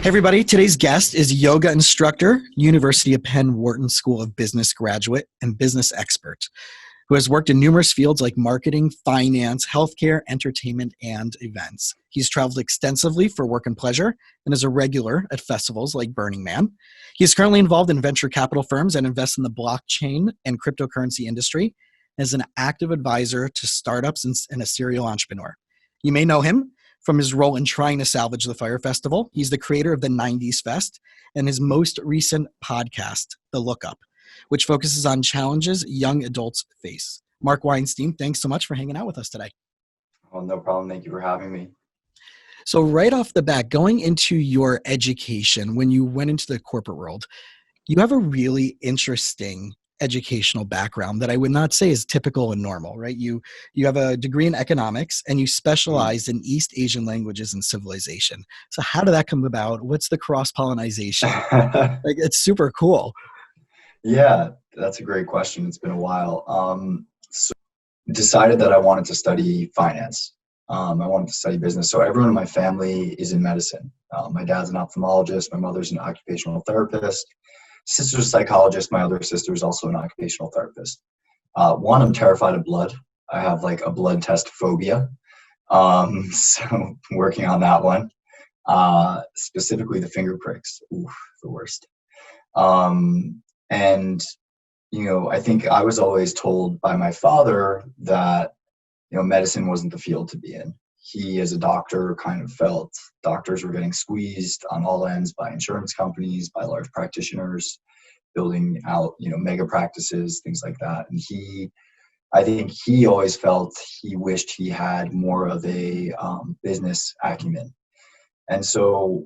Hey everybody, today's guest is yoga instructor, University of Penn Wharton School of Business graduate and business expert, who has worked in numerous fields like marketing, finance, healthcare, entertainment, and events. He's traveled extensively for work and pleasure and is a regular at festivals like Burning Man. He is currently involved in venture capital firms and invests in the blockchain and cryptocurrency industry as an active advisor to startups and a serial entrepreneur. You may know him from his role in trying to salvage the Fyre Festival. He's the creator of the 90s Fest and his most recent podcast, The Lookup, which focuses on challenges young adults face. Marc Weinstein, thanks so much for hanging out with us today. Oh, no problem. Thank you for having me. So right off the bat, going into your education, when you went into the corporate world, you have a really interesting educational background that I would not say is typical and normal, right? You have a degree in economics and you specialize in East Asian languages and civilization. So how did that come about? What's the cross-pollination? Like, it's super cool. Yeah, that's a great question. It's been a while. So decided that I wanted to study finance. I wanted to study business. So everyone in my family is in medicine. My dad's an ophthalmologist. My mother's an occupational therapist. Sister's a psychologist. My other sister is also an occupational therapist. One, I'm terrified of blood. I have like a blood test phobia. So working on that one. Specifically the finger pricks. Oof, the worst. And, you know, I think I was always told by my father that, you know, medicine wasn't the field to be in. He, as a doctor, kind of felt doctors were getting squeezed on all ends by insurance companies, by large practitioners, building out, you know, mega practices, things like that. And I think he always felt he wished he had more of a business acumen. And so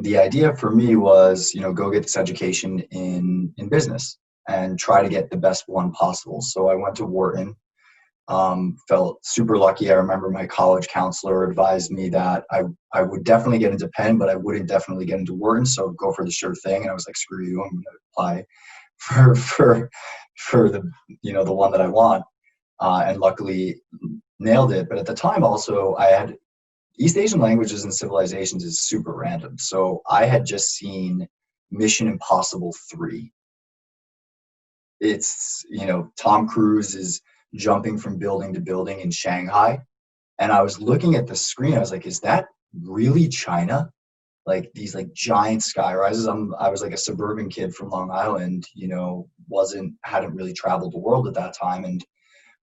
the idea for me was, you know, go get this education in business and try to get the best one possible. So I went to Wharton. Felt super lucky. I remember my college counselor advised me that I would definitely get into Penn, but I wouldn't definitely get into Wharton. So go for the sure thing. And I was like, screw you, I'm going to apply for the, you know, the one that I want. And luckily nailed it. But at the time also I had East Asian languages and civilizations is super random. So I had just seen Mission Impossible 3. It's, you know, Tom Cruise is jumping from building to building in Shanghai. And I was looking at the screen. I was like, is that really China? Like these like giant sky rises. I was like a suburban kid from Long Island, you know, hadn't really traveled the world at that time. And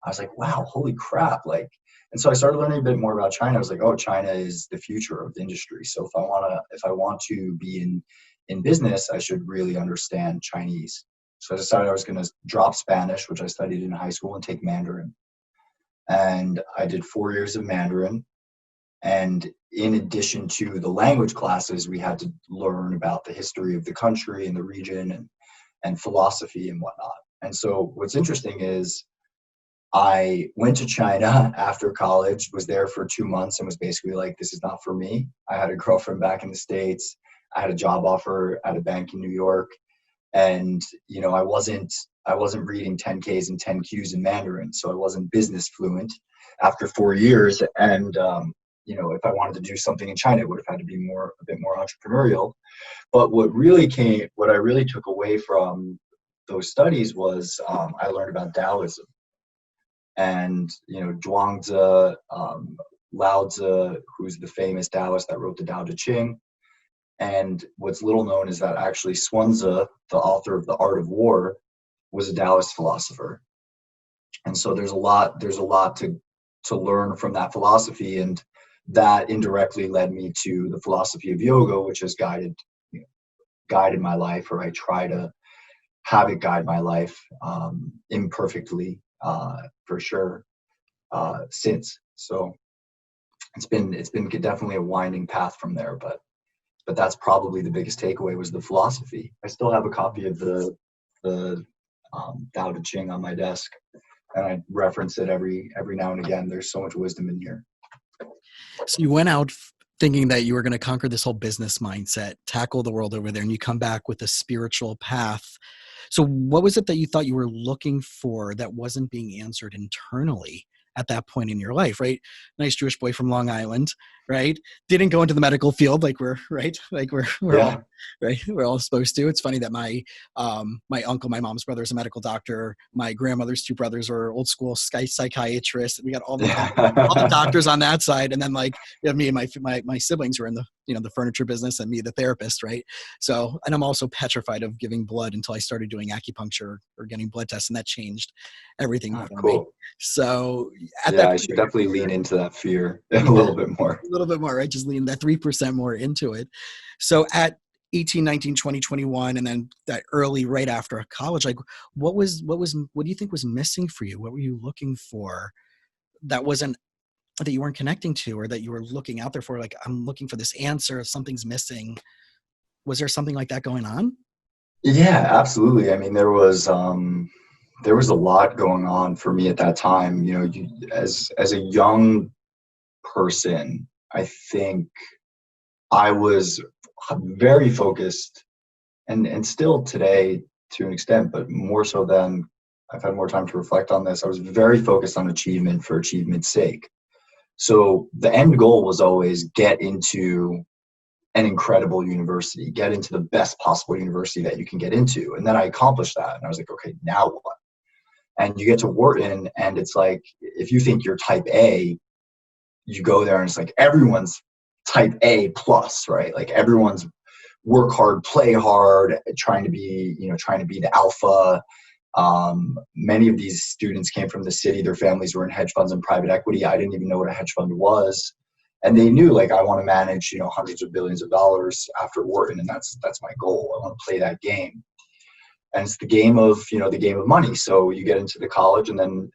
I was like, wow, holy crap. Like, and so I started learning a bit more about China. I was like, oh, China is the future of the industry. So if I want to be in business, I should really understand Chinese. So I decided I was going to drop Spanish, which I studied in high school, and take Mandarin. And I did 4 years of Mandarin. And in addition to the language classes, we had to learn about the history of the country and the region and philosophy and whatnot. And so what's interesting is I went to China after college, was there for 2 months and was basically like, this is not for me. I had a girlfriend back in the States. I had a job offer at a bank in New York. And, you know, I wasn't reading 10Ks and 10Qs in Mandarin, so I wasn't business fluent after 4 years. And, you know, if I wanted to do something in China, it would have had to be a bit more entrepreneurial. But what I really took away from those studies was I learned about Taoism. And, you know, Zhuangzi, Lao Tzu, who's the famous Taoist that wrote the Tao Te Ching. And what's little known is that actually Sun Tzu, the author of The Art of War, was a Taoist philosopher. And so there's a lot to learn from that philosophy, and that indirectly led me to the philosophy of yoga, which has guided my life, or I try to have it guide my life, imperfectly, for sure, since. So it's been definitely a winding path from there, but that's probably the biggest takeaway was the philosophy. I still have a copy of the Tao Te Ching on my desk, and I reference it every now and again. There's so much wisdom in here. So you went out thinking that you were going to conquer this whole business mindset, tackle the world over there, and you come back with a spiritual path. So what was it that you thought you were looking for that wasn't being answered internally at that point in your life, right? Nice Jewish boy from Long Island, right? Didn't go into the medical field like we're right, we're Yeah. all right. We're all supposed to. It's funny that my uncle, my mom's brother, is a medical doctor. My grandmother's two brothers are old school psychiatrists. We got all the Yeah. doctors on that side, and then like me and my siblings were in the the furniture business, and me the therapist, right? So, and I'm also petrified of giving blood until I started doing acupuncture or getting blood tests, and that changed everything Ah, for me. cool. So at Yeah, that I point, should definitely lean into that fear a yeah, little bit more. a little bit more, right? Just lean that 3% more into it. So at 18, 19, 20, 21, and then that early right after college, like what do you think was missing for you? What were you looking for that wasn't that you weren't connecting to, or that you were looking out there for? Like, I'm looking for this answer, something's missing. Was there something like that going on? Yeah, absolutely. I mean, there was a lot going on for me at that time. You know, as a young person, I think I was very focused, and still today to an extent, but more so then I've had more time to reflect on this. I was very focused on achievement for achievement's sake. So the end goal was always get into an incredible university, get into the best possible university that you can get into. And then I accomplished that. And I was like, okay, now what? And you get to Wharton, and it's like, if you think you're type A, you go there and it's like everyone's type A plus, right? Like everyone's work hard, play hard, trying to be, trying to be the alpha. Many of these students came from the city. Their families were in hedge funds and private equity. I didn't even know what a hedge fund was. And they knew, like, I want to manage, hundreds of billions of dollars after Wharton. And that's my goal. I want to play that game. And it's the game of, the game of money. So you get into the college, and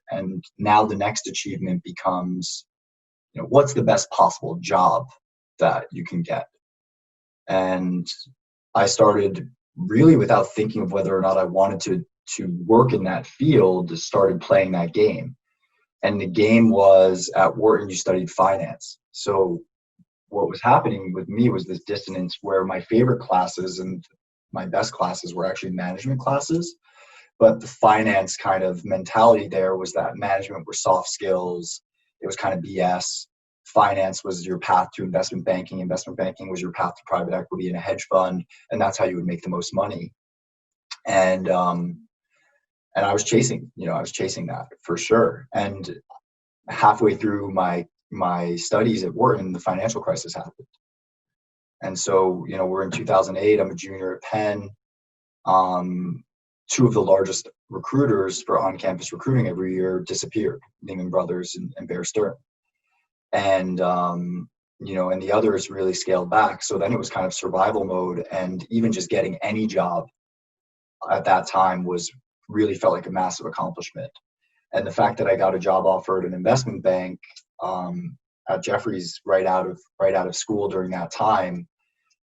now the next achievement becomes, what's the best possible job that you can get? And I started really, without thinking of whether or not I wanted to work in that field, started playing that game. And the game was, at Wharton, you studied finance. So what was happening with me was this dissonance where my favorite classes and my best classes were actually management classes. But the finance kind of mentality there was that management were soft skills. It was kind of BS. Finance was your path to investment banking. Investment banking was your path to private equity and a hedge fund. And that's how you would make the most money. And I was chasing, that for sure. And halfway through my studies at Wharton, the financial crisis happened. And so, we're in 2008. I'm a junior at Penn. Two of the largest recruiters for on-campus recruiting every year disappeared, Lehman Brothers and Bear Stearns. And, and the others really scaled back. So then it was kind of survival mode. And even just getting any job at that time really felt like a massive accomplishment. And the fact that I got a job offer at an investment bank at Jefferies right out of school during that time,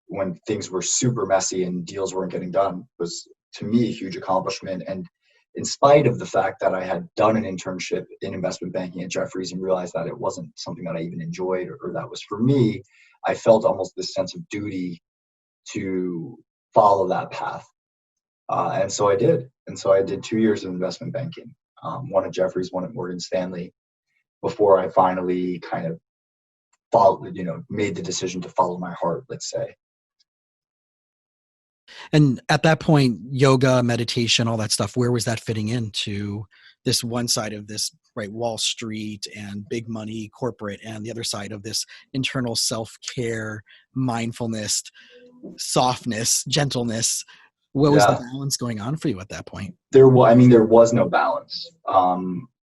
when things were super messy and deals weren't getting done, was, to me, a huge accomplishment. And in spite of the fact that I had done an internship in investment banking at Jefferies and realized that it wasn't something that I even enjoyed or that was for me, I felt almost this sense of duty to follow that path. And so I did. And so I did 2 years of investment banking, one at Jefferies, one at Morgan Stanley, before I finally kind of made the decision to follow my heart, let's say. And at that point, yoga, meditation, all that stuff, where was that fitting into this one side of this, right? Wall Street and big money corporate, and the other side of this internal self-care, mindfulness, softness, gentleness. What was the Yeah, balance going on for you at that point? there was no balance.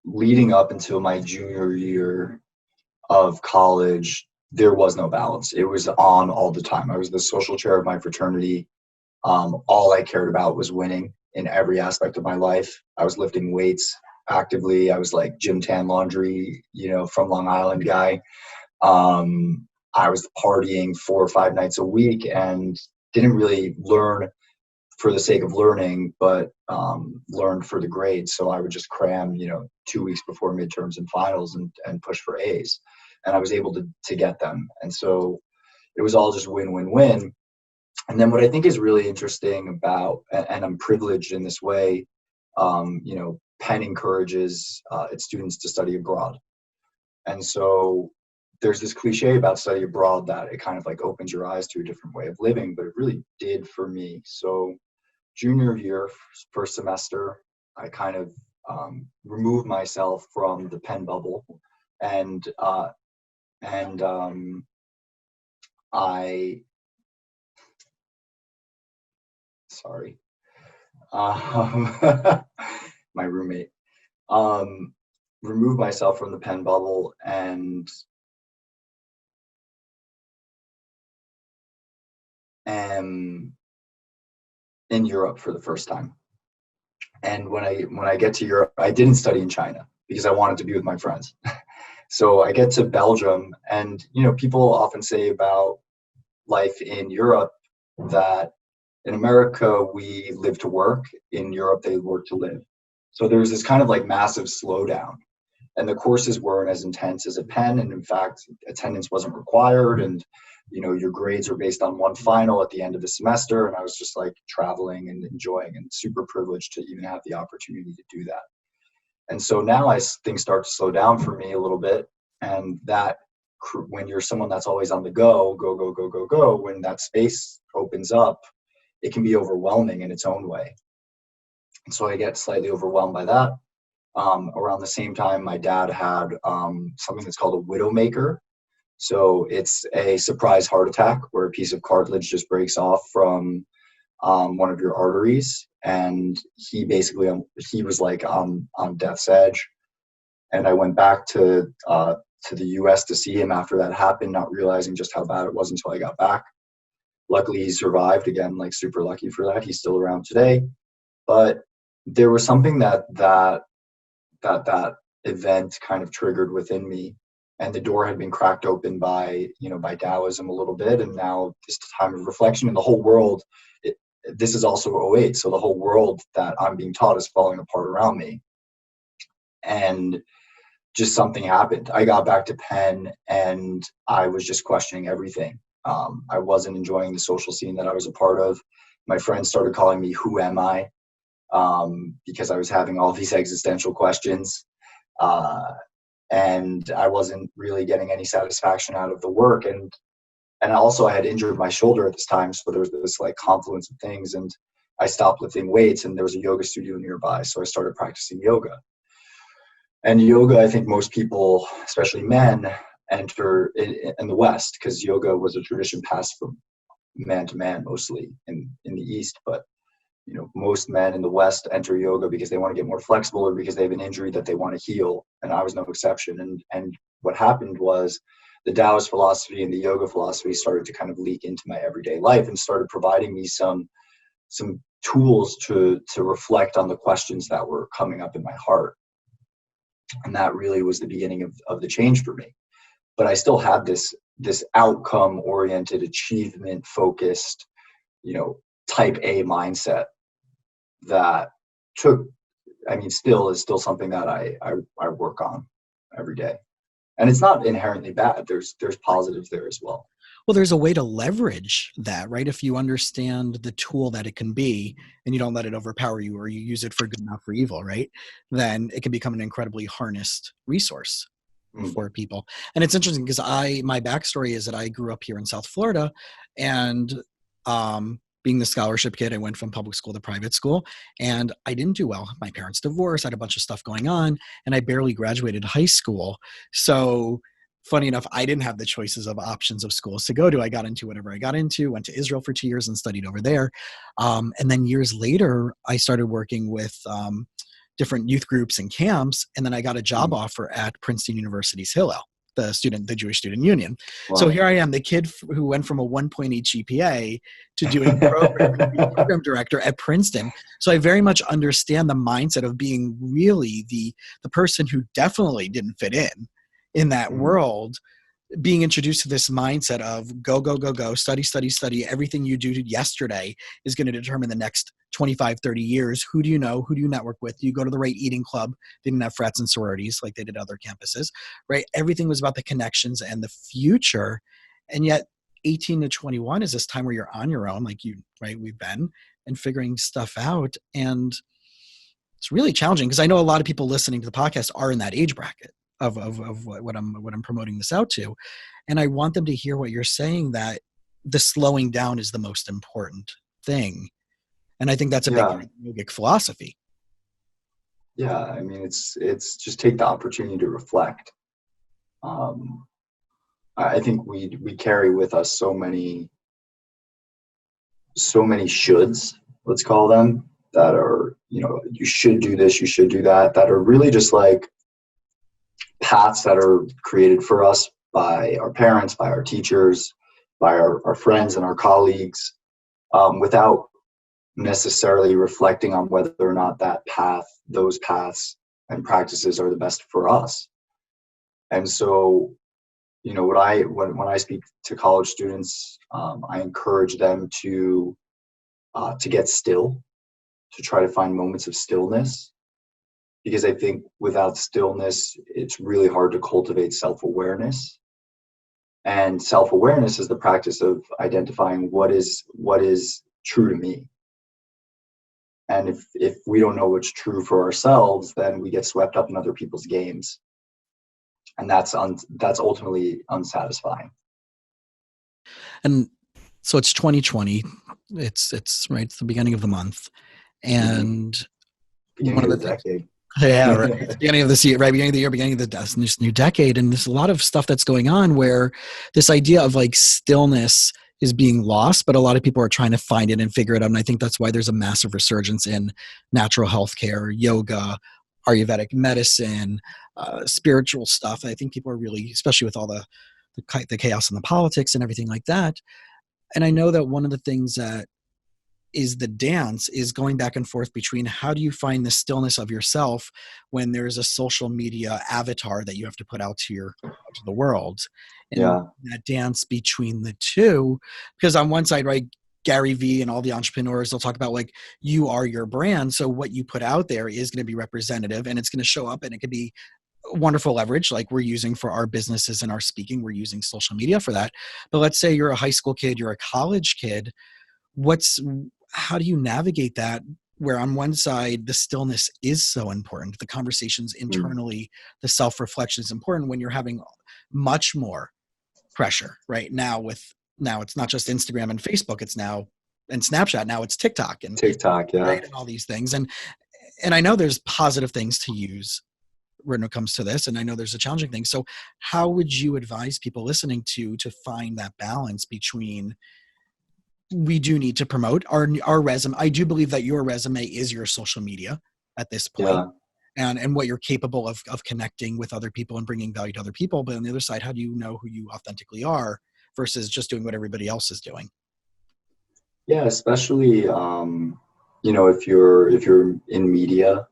Leading up until my junior year of college, there was no balance. It was on all the time. I was the social chair of my fraternity. All I cared about was winning in every aspect of my life. I was lifting weights actively. I was like Jim Tan Laundry, from Long Island guy. I was partying 4 or 5 nights a week and didn't really learn for the sake of learning, but learned for the grades. So I would just cram, 2 weeks before midterms and finals and push for A's. And I was able to get them. And so it was all just win, win, win. And then what I think is really interesting about, and I'm privileged in this way, Penn encourages its students to study abroad. And so there's this cliche about study abroad that it kind of like opens your eyes to a different way of living, but it really did for me. So junior year, first semester, I kind of removed myself from the Penn bubble, and and I sorry, my roommate, removed myself from the Penn bubble and am in Europe for the first time. And when I get to Europe, I didn't study in China because I wanted to be with my friends. So I get to Belgium, and people often say about life in Europe that in America we live to work, in Europe they work to live. So there was this kind of like massive slowdown, and the courses weren't as intense as at Penn, and in fact attendance wasn't required, and your grades are based on one final at the end of the semester. And I was just like traveling and enjoying, and super privileged to even have the opportunity to do that. And so now things start to slow down for me a little bit, and that when you're someone that's always on the go, when that space opens up, it can be overwhelming in its own way. And so I get slightly overwhelmed by that. Around the same time, my dad had something that's called a widowmaker. So it's a surprise heart attack where a piece of cartilage just breaks off from one of your arteries. And he was like on death's edge. And I went back to the US to see him after that happened, not realizing just how bad it was until I got back. Luckily, he survived. Again, like super lucky for that. He's still around today. But there was something that event kind of triggered within me, and the door had been cracked open by Taoism a little bit. And now this time of reflection in the whole world, this is also '08. So the whole world that I'm being taught is falling apart around me. And just something happened. I got back to Penn and I was just questioning everything. I wasn't enjoying the social scene that I was a part of. My friends started calling me, "Who am I?" Because I was having all these existential questions. And I wasn't really getting any satisfaction out of the work. And also I had injured my shoulder at this time. So there was this like confluence of things, and I stopped lifting weights, and there was a yoga studio nearby. So I started practicing yoga. And yoga, I think most people, especially men, enter in the West, because yoga was a tradition passed from man to man, mostly in the East. But most men in the West enter yoga because they want to get more flexible, or because they have an injury that they want to heal. And I was no exception. And what happened was the Taoist philosophy and the yoga philosophy started to kind of leak into my everyday life, and started providing me some tools to reflect on the questions that were coming up in my heart. And that really was the beginning of the change for me. But I still had this outcome oriented, achievement focused, type A mindset that is still something that I work on every day. And it's not inherently bad. There's positives there as well. Well, there's a way to leverage that, right? If you understand the tool that it can be, and you don't let it overpower you, or you use it for good, not for evil, right? Then it can become an incredibly harnessed resource for people. And it's interesting because my backstory is that I grew up here in South Florida, and being the scholarship kid, I went from public school to private school, and I didn't do well. My parents divorced, I had a bunch of stuff going on, and I barely graduated high school. So funny enough, I didn't have the choices of options of schools to go to. I got into whatever I got into, went to Israel for 2 years and studied over there. And then years later, I started working with different youth groups and camps. And then I got a job offer at Princeton University's Hillel, the Jewish Student Union. Wow. So here I am, the kid who went from a 1.8 GPA to doing program director at Princeton. So I very much understand the mindset of being really the person who definitely didn't fit in that world, being introduced to this mindset of go, study. Everything you do yesterday is going to determine the next 25, 30 years. Who do you know? Who do you network with? Do you go to the right eating club? They didn't have frats and sororities like they did other campuses, right? Everything was about the connections and the future. And yet 18 to 21 is this time where you're on your own, like we've been, and figuring stuff out. And it's really challenging because I know a lot of people listening to the podcast are in that age bracket. of what I'm promoting this out to. And I want them to hear what you're saying, that the slowing down is the most important thing. And I think that's a big Yeah. yogic philosophy. Yeah. I mean, it's just take the opportunity to reflect. Um, I think we carry with us so many shoulds, let's call them, that are, you should do this, you should do that, that are really just like paths that are created for us by our parents, by our teachers, by our friends and our colleagues, without necessarily reflecting on whether or not those paths and practices are the best for us. And so, when I speak to college students, I encourage them to get still, to try to find moments of stillness, because I think without stillness, it's really hard to cultivate self-awareness. And self-awareness is the practice of identifying what is true to me. And if we don't know what's true for ourselves, then we get swept up in other people's games, and that's ultimately unsatisfying. And so it's 2020. It's right. It's the beginning of the month, and Beginning one of of the the decade. yeah, right. It's beginning of this year, right? Beginning of the year, beginning of this new decade, and there's a lot of stuff that's going on where this idea of like stillness is being lost, but a lot of people are trying to find it and figure it out. And I think that's why there's a massive resurgence in natural health care, yoga, Ayurvedic medicine, spiritual stuff. I think people are really, especially with all the chaos and the politics and everything like that. And I know that one of the things that is the dance is going back and forth between how do you find the stillness of yourself when there's a social media avatar that you have to put out to the world, and Yeah. that dance between the two. Because on one side, right, Gary Vee and all the entrepreneurs, they'll talk about like, you are your brand, so what you put out there is going to be representative and it's going to show up, and it could be wonderful leverage like we're using for our businesses and our speaking. We're using social media for that. But let's say you're a high school kid, you're a college kid, how do you navigate that, where on one side the stillness is so important, the conversations internally, the self-reflection is important when you're having much more pressure right now now it's not just Instagram and Facebook, it's now and Snapchat, now it's TikTok and TikTok, yeah. right, and all these things, and I know there's positive things to use when it comes to this, and I know there's a challenging thing. So how would you advise people listening to find that balance between, we do need to promote our resume. I do believe that your resume is your social media at this point, Yeah. and what you're capable of connecting with other people and bringing value to other people. But on the other side, how do you know who you authentically are versus just doing what everybody else is doing? Yeah, especially if you're in media,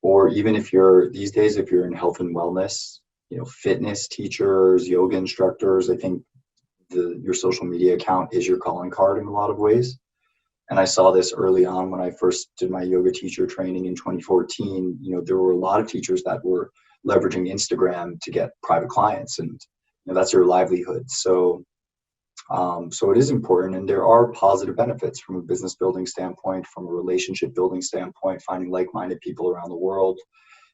or even if you're these days, if you're in health and wellness, fitness teachers, yoga instructors, I think your social media account is your calling card in a lot of ways. And I saw this early on when I first did my yoga teacher training in 2014. There were a lot of teachers that were leveraging Instagram to get private clients, and that's your livelihood. So it is important, and there are positive benefits from a business building standpoint, from a relationship building standpoint, finding like-minded people around the world.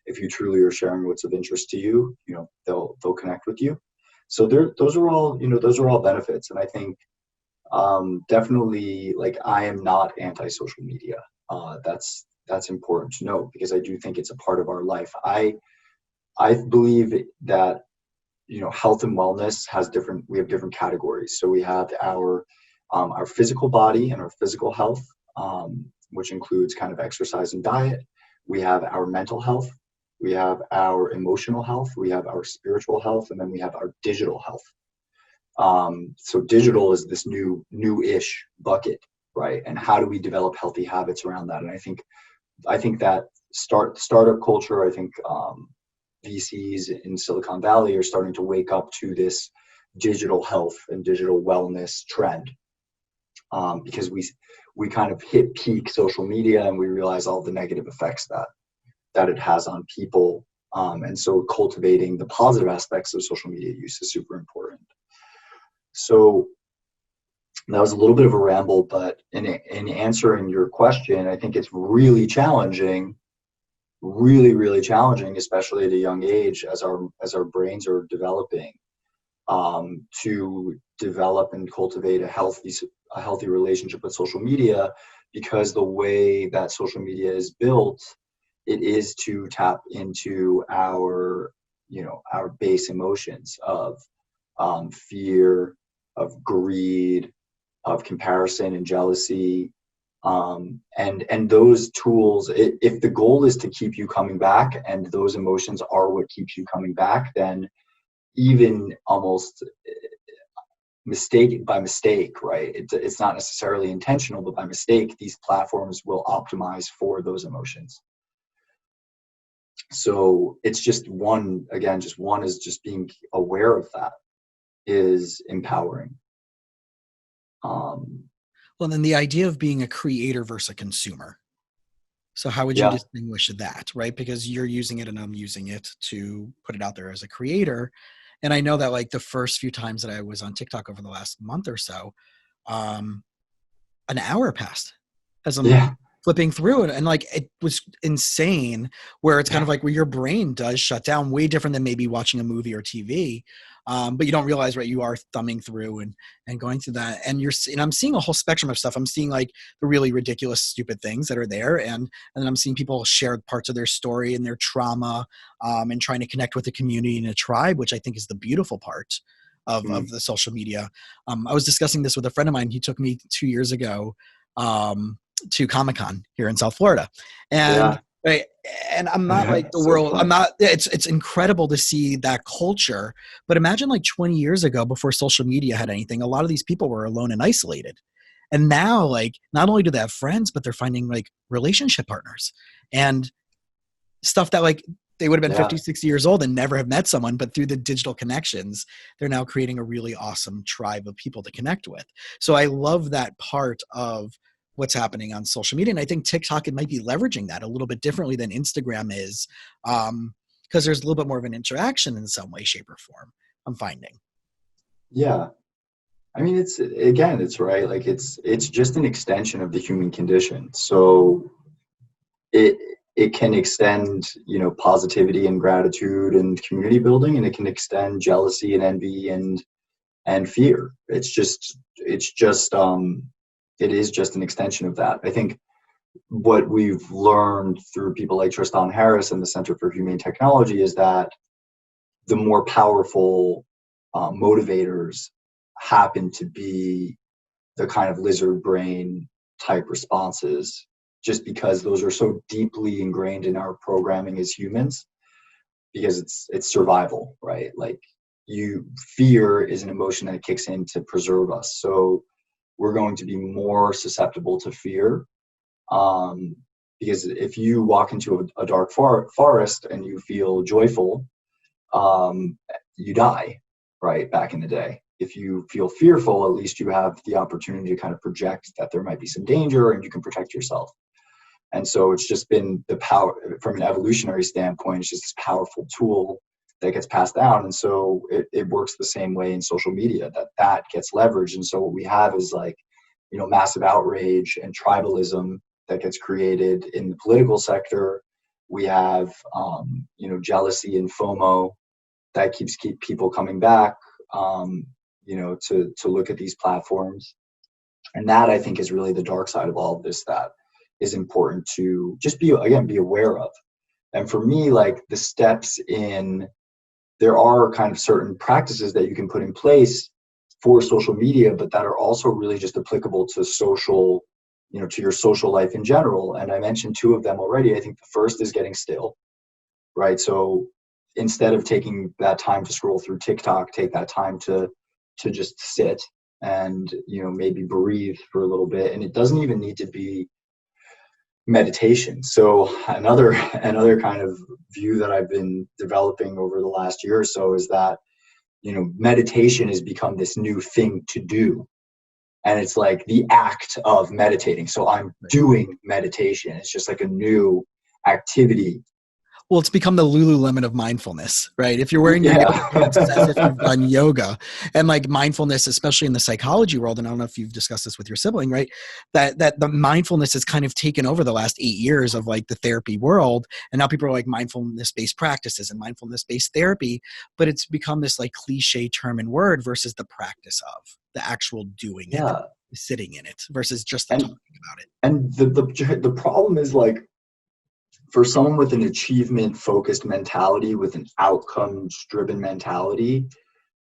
If you truly are sharing what's of interest to you, they'll connect with you. So those are all benefits. And I think definitely, like, I am not anti-social media. That's important to note, because I do think it's a part of our life. I believe that health and wellness we have different categories. So we have our physical body and our physical health, which includes kind of exercise and diet. We have our mental health, we have our emotional health, we have our spiritual health, and then we have our digital health. So digital is this new-ish bucket, right? And how do we develop healthy habits around that? And I think that startup culture, I think VCs in Silicon Valley are starting to wake up to this digital health and digital wellness trend, because we kind of hit peak social media and we realize all the negative effects that it has on people. And so cultivating the positive aspects of social media use is super important. So that was a little bit of a ramble, but in answering your question, I think it's really challenging really, really challenging, especially at a young age as our brains are developing, to develop and cultivate a healthy relationship with social media, because the way that social media is built, it is to tap into our, our base emotions of fear, of greed, of comparison and jealousy. And those tools, if the goal is to keep you coming back and those emotions are what keeps you coming back, then even almost by mistake, right? It's not necessarily intentional, but by mistake, these platforms will optimize for those emotions. So it's just one is just being aware of that is empowering. Well, then the idea of being a creator versus a consumer. So how would you Yeah. distinguish that, right? Because you're using it and I'm using it to put it out there as a creator. And I know that like the first few times that I was on TikTok over the last month or so, an hour passed as I'm Yeah. flipping through it. And like, it was insane where it's kind of like where your brain does shut down, way different than maybe watching a movie or TV. But you don't realize, right, you are thumbing through and going through that. And I'm seeing a whole spectrum of stuff. I'm seeing like the really ridiculous, stupid things that are there. And then I'm seeing people share parts of their story and their trauma, and trying to connect with the community and a tribe, which I think is the beautiful part of the social media. I was discussing this with a friend of mine. He took me 2 years ago, to Comic-Con here in South Florida. And Yeah. right, and I'm not like the So world. fun. I'm not. It's incredible to see that culture. But imagine like 20 years ago, before social media had anything, a lot of these people were alone and isolated. And now, like, not only do they have friends, but they're finding like relationship partners and stuff that like they would have been Yeah. 50, 60 years old and never have met someone, but through the digital connections, they're now creating a really awesome tribe of people to connect with. So I love that part of what's happening on social media. And I think TikTok, it might be leveraging that a little bit differently than Instagram is, because there's a little bit more of an interaction in some way, shape, or form, I'm finding. Yeah. I mean, it's right. Like it's just an extension of the human condition. So it it can extend, positivity and gratitude and community building, and it can extend jealousy and envy and fear. It is just an extension of that. I think what we've learned through people like Tristan Harris and the Center for Humane Technology is that the more powerful motivators happen to be the kind of lizard brain type responses, just because those are so deeply ingrained in our programming as humans, because it's survival, right? Like fear is an emotion that kicks in to preserve us. So we're going to be more susceptible to fear, because if you walk into a dark forest and you feel joyful, you die, right? Back in the day. If you feel fearful, at least you have the opportunity to kind of project that there might be some danger and you can protect yourself. And so it's just been the power from an evolutionary standpoint. It's just this powerful tool that gets passed down. And so it works the same way in social media, that gets leveraged. And so what we have is like, massive outrage and tribalism that gets created in the political sector. We have, jealousy and FOMO that keep people coming back, to look at these platforms. And that, I think, is really the dark side of all of this that is important to just be aware of. And for me, like the steps there are kind of certain practices that you can put in place for social media, but that are also really just applicable to social, to your social life in general. And I mentioned two of them already. I think the first is getting still, right? So instead of taking that time to scroll through TikTok, take that time to just sit and, maybe breathe for a little bit. And it doesn't even need to be meditation. So another kind of view that I've been developing over the last year or so is that, meditation has become this new thing to do. And it's like the act of meditating. So I'm doing meditation. It's just like a new activity. Well, it's become the Lululemon of mindfulness, right? If you're wearing your yoga pants, it's as if you've done yoga. And like mindfulness, especially in the psychology world, and I don't know if you've discussed this with your sibling, right? That the mindfulness has kind of taken over the last 8 years of like the therapy world. And now people are like mindfulness-based practices and mindfulness-based therapy, but it's become this like cliche term and word versus the practice of the actual doing it, Yeah. sitting in it versus just the talking about it. And the problem is like, for someone with an achievement focused mentality, with an outcomes driven mentality,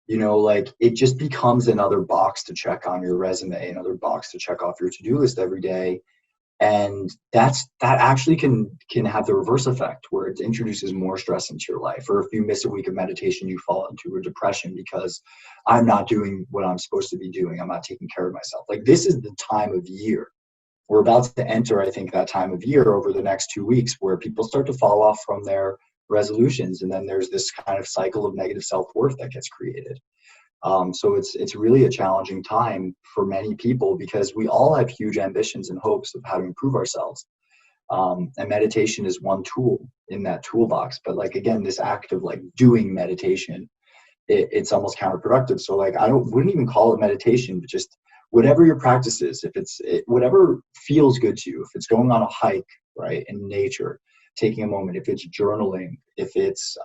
you know, like it just becomes another box to check on your resume, another box to check off your to-do list every day. And that actually can have the reverse effect, where it introduces more stress into your life. Or if you miss a week of meditation, you fall into a depression because I'm not doing what I'm supposed to be doing. I'm not taking care of myself. Like, this is the time of year. We're about to enter, I think, that time of year over the next 2 weeks where people start to fall off from their resolutions. And then there's this kind of cycle of negative self-worth that gets created. So it's really a challenging time for many people, because we all have huge ambitions and hopes of how to improve ourselves. And meditation is one tool in that toolbox. But like, again, this act of like doing meditation, it's almost counterproductive. So like, wouldn't even call it meditation, but just whatever your practice is, whatever feels good to you, if it's going on a hike, right, in nature, taking a moment, if it's journaling, if it's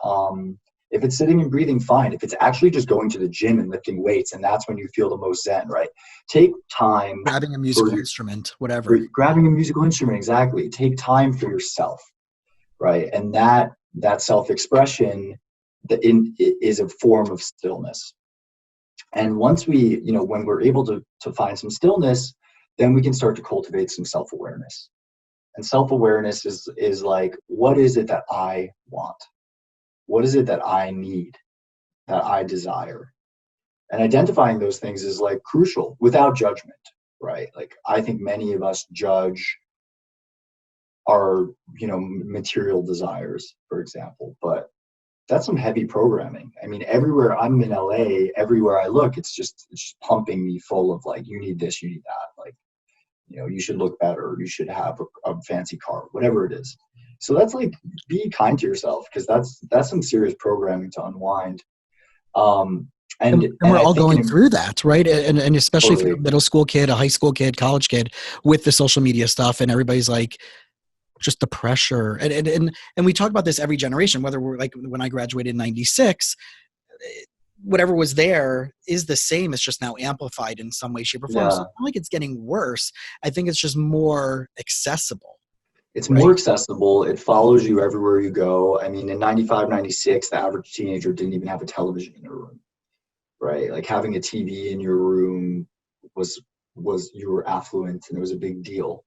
sitting and breathing, fine. If it's actually just going to the gym and lifting weights, and that's when you feel the most zen, right? Take time. Grabbing a musical instrument, whatever. Grabbing a musical instrument, exactly. Take time for yourself, right? And that self-expression is a form of stillness. And once when we're able to find some stillness, then we can start to cultivate some self-awareness. And self-awareness is like, what is it that I want? What is it that I need, that I desire? And identifying those things is like crucial, without judgment, right? Like, I think many of us judge our, material desires, for example, but that's some heavy programming. I mean, everywhere I'm in LA, everywhere I look, it's just pumping me full of like, you need this, you need that. Like, you should look better, you should have a fancy car, whatever it is. So that's like, be kind to yourself, because that's some serious programming to unwind. And we're all going through that, right? And especially totally. if you're a middle school kid, a high school kid, college kid, with the social media stuff, and everybody's like, just the pressure. And we talk about this every generation, whether we're like, when I graduated in 96, whatever was there is the same. It's just now amplified in some way, shape, or form. Yeah. So it's not like it's getting worse. I think it's just more accessible. It's more accessible. It follows you everywhere you go. I mean, in 95, 96, the average teenager didn't even have a television in their room, right? Like, having a TV in your room was you were affluent, and it was a big deal.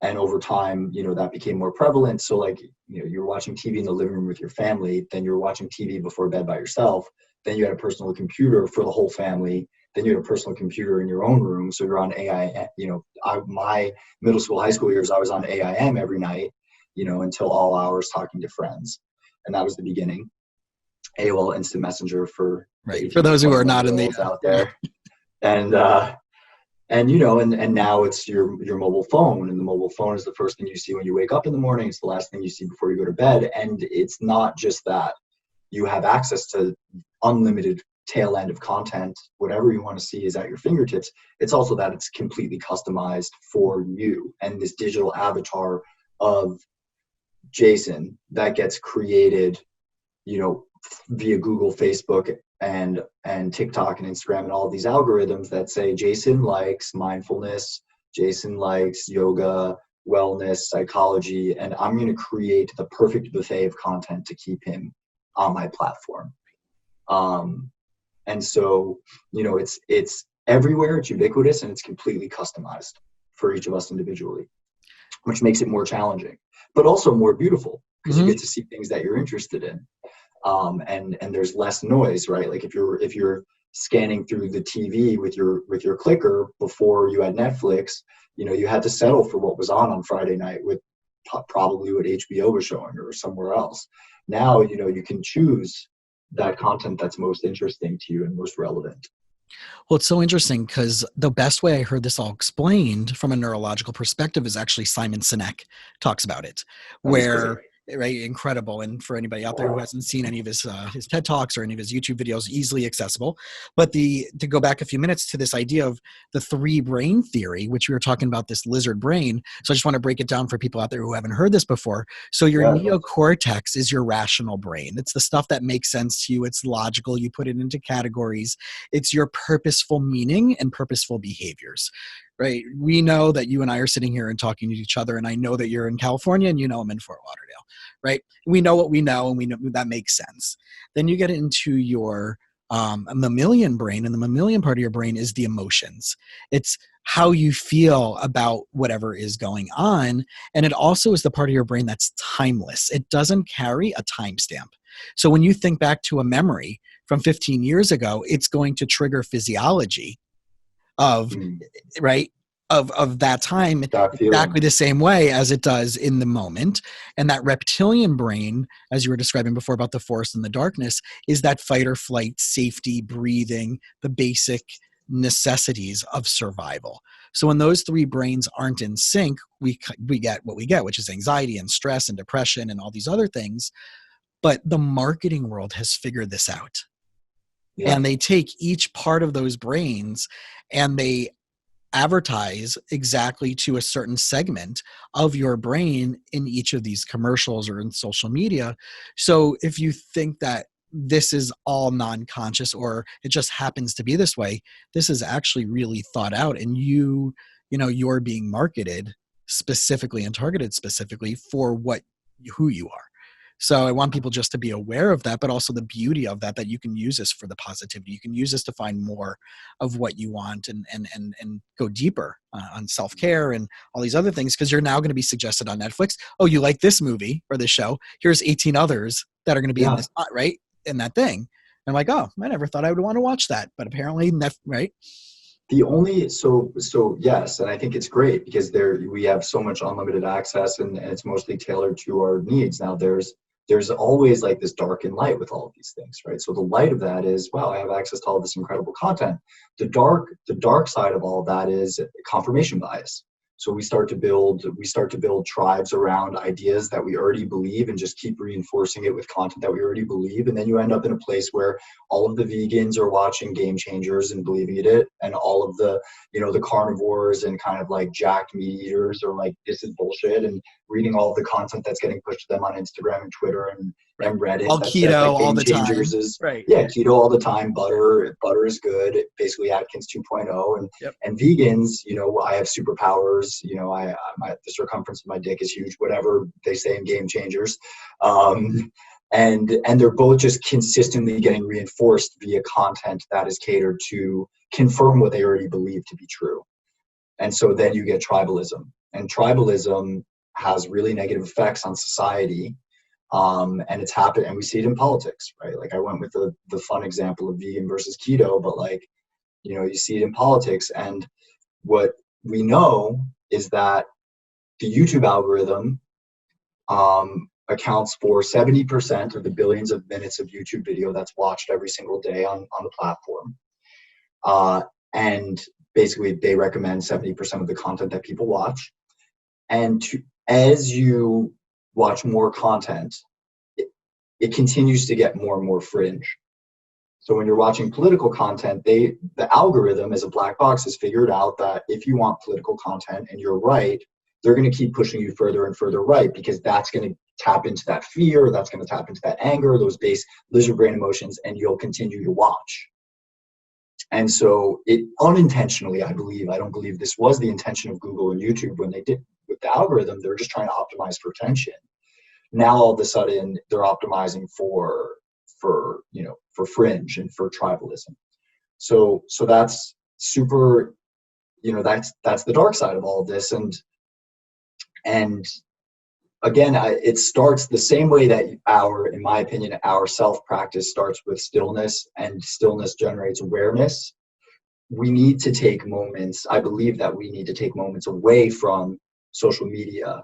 And over time, that became more prevalent. So like, you're watching TV in the living room with your family, then you're watching TV before bed by yourself. Then you had a personal computer for the whole family. Then you had a personal computer in your own room. So you're on AI, my middle school, high school years, I was on AIM every night, until all hours, talking to friends. And that was the beginning. AOL Instant Messenger for those who are not in the out there. And now it's your mobile phone, and the mobile phone is the first thing you see when you wake up in the morning. It's the last thing you see before you go to bed. And it's not just that you have access to unlimited tail end of content. Whatever you want to see is at your fingertips. It's also that it's completely customized for you, and this digital avatar of Jason that gets created, via Google, Facebook, and TikTok and Instagram, and all of these algorithms that say Jason likes mindfulness, Jason likes yoga, wellness, psychology, and I'm going to create the perfect buffet of content to keep him on my platform. And so, it's everywhere, it's ubiquitous, and it's completely customized for each of us individually, which makes it more challenging, but also more beautiful, because you get to see things that you're interested in. And there's less noise, right? Like, if you're scanning through the TV with your clicker before you had Netflix, you had to settle for what was on Friday night with probably what HBO was showing or somewhere else. Now, you can choose that content that's most interesting to you and most relevant. Well, it's so interesting, because the best way I heard this all explained from a neurological perspective is actually Simon Sinek talks about it, where right? Incredible. And for anybody out there who hasn't seen any of his TED Talks or any of his YouTube videos, easily accessible. But to go back a few minutes to this idea of the 3 brain theory, which we were talking about, this lizard brain. So I just want to break it down for people out there who haven't heard this before. So your neocortex is your rational brain. It's the stuff that makes sense to you. It's logical. You put it into categories. It's your purposeful meaning and purposeful behaviors. Right. We know that you and I are sitting here and talking to each other, and I know that you're in California and you know I'm in Fort Lauderdale, right? We know what we know, and we know that makes sense. Then you get into your mammalian brain, and the mammalian part of your brain is the emotions. It's how you feel about whatever is going on, and it also is the part of your brain that's timeless. It doesn't carry a timestamp. So when you think back to a memory from 15 years ago, it's going to trigger physiology of right of that time exactly the same way as it does in the moment. And that reptilian brain, as you were describing before about the forest and the darkness, is that fight or flight, safety, breathing, the basic necessities of survival. So when those 3 brains aren't in sync, we get what we get, which is anxiety and stress and depression and all these other things. But the marketing world has figured this out. Yeah. And they take each part of those brains and they advertise exactly to a certain segment of your brain in each of these commercials or in social media. So if you think that this is all non-conscious or it just happens to be this way, this is actually really thought out, and you're being marketed specifically and targeted specifically for who you are. So I want people just to be aware of that, but also the beauty of that you can use this for the positivity. You can use this to find more of what you want and go deeper on self-care and all these other things, because you're now going to be suggested on Netflix. Oh, you like this movie or this show? Here's 18 others that are going to be in this, right? In that thing. And I'm like, oh, I never thought I would want to watch that, but apparently, right? So yes, and I think it's great because we have so much unlimited access, and it's mostly tailored to our needs. Now there's always like this dark and light with all of these things, right? So the light of that is, wow, I have access to all this incredible content. The dark side of all of that is confirmation bias. So we start to build tribes around ideas that we already believe and just keep reinforcing it with content that we already believe. And then you end up in a place where all of the vegans are watching Game Changers and believing it, and all of the carnivores and kind of like jacked meat eaters are like, this is bullshit, and reading all of the content that's getting pushed to them on Instagram and Twitter and Reddit. All keto all the time. Yeah, keto all the time. Butter is good. Basically Atkins 2.0. And vegans, I have superpowers. The circumference of my dick is huge. Whatever they say in Game Changers. And they're both just consistently getting reinforced via content that is catered to confirm what they already believe to be true. And so then you get tribalism, and tribalism has really negative effects on society. And it's happened, and we see it in politics, right? Like I went with the fun example of vegan versus keto, but like, you see it in politics. And what we know is that the YouTube algorithm accounts for 70% of the billions of minutes of YouTube video that's watched every single day on the platform. And basically they recommend 70% of the content that people watch. And as you watch more content, it continues to get more and more fringe. So when you're watching political content, the algorithm as a black box has figured out that if you want political content and you're right, they're going to keep pushing you further and further right, because that's going to tap into that fear, that's going to tap into that anger, those base lizard brain emotions, and you'll continue to watch. And so it unintentionally, I don't believe this was the intention of Google and YouTube when they did with the algorithm. They're just trying to optimize for attention. Now all of a sudden they're optimizing for fringe and for tribalism. So that's super, that's the dark side of all of this. And again, it starts the same way that in my opinion, our self-practice starts with stillness, and stillness generates awareness. We need to take moments. I believe that we need to take moments away from social media,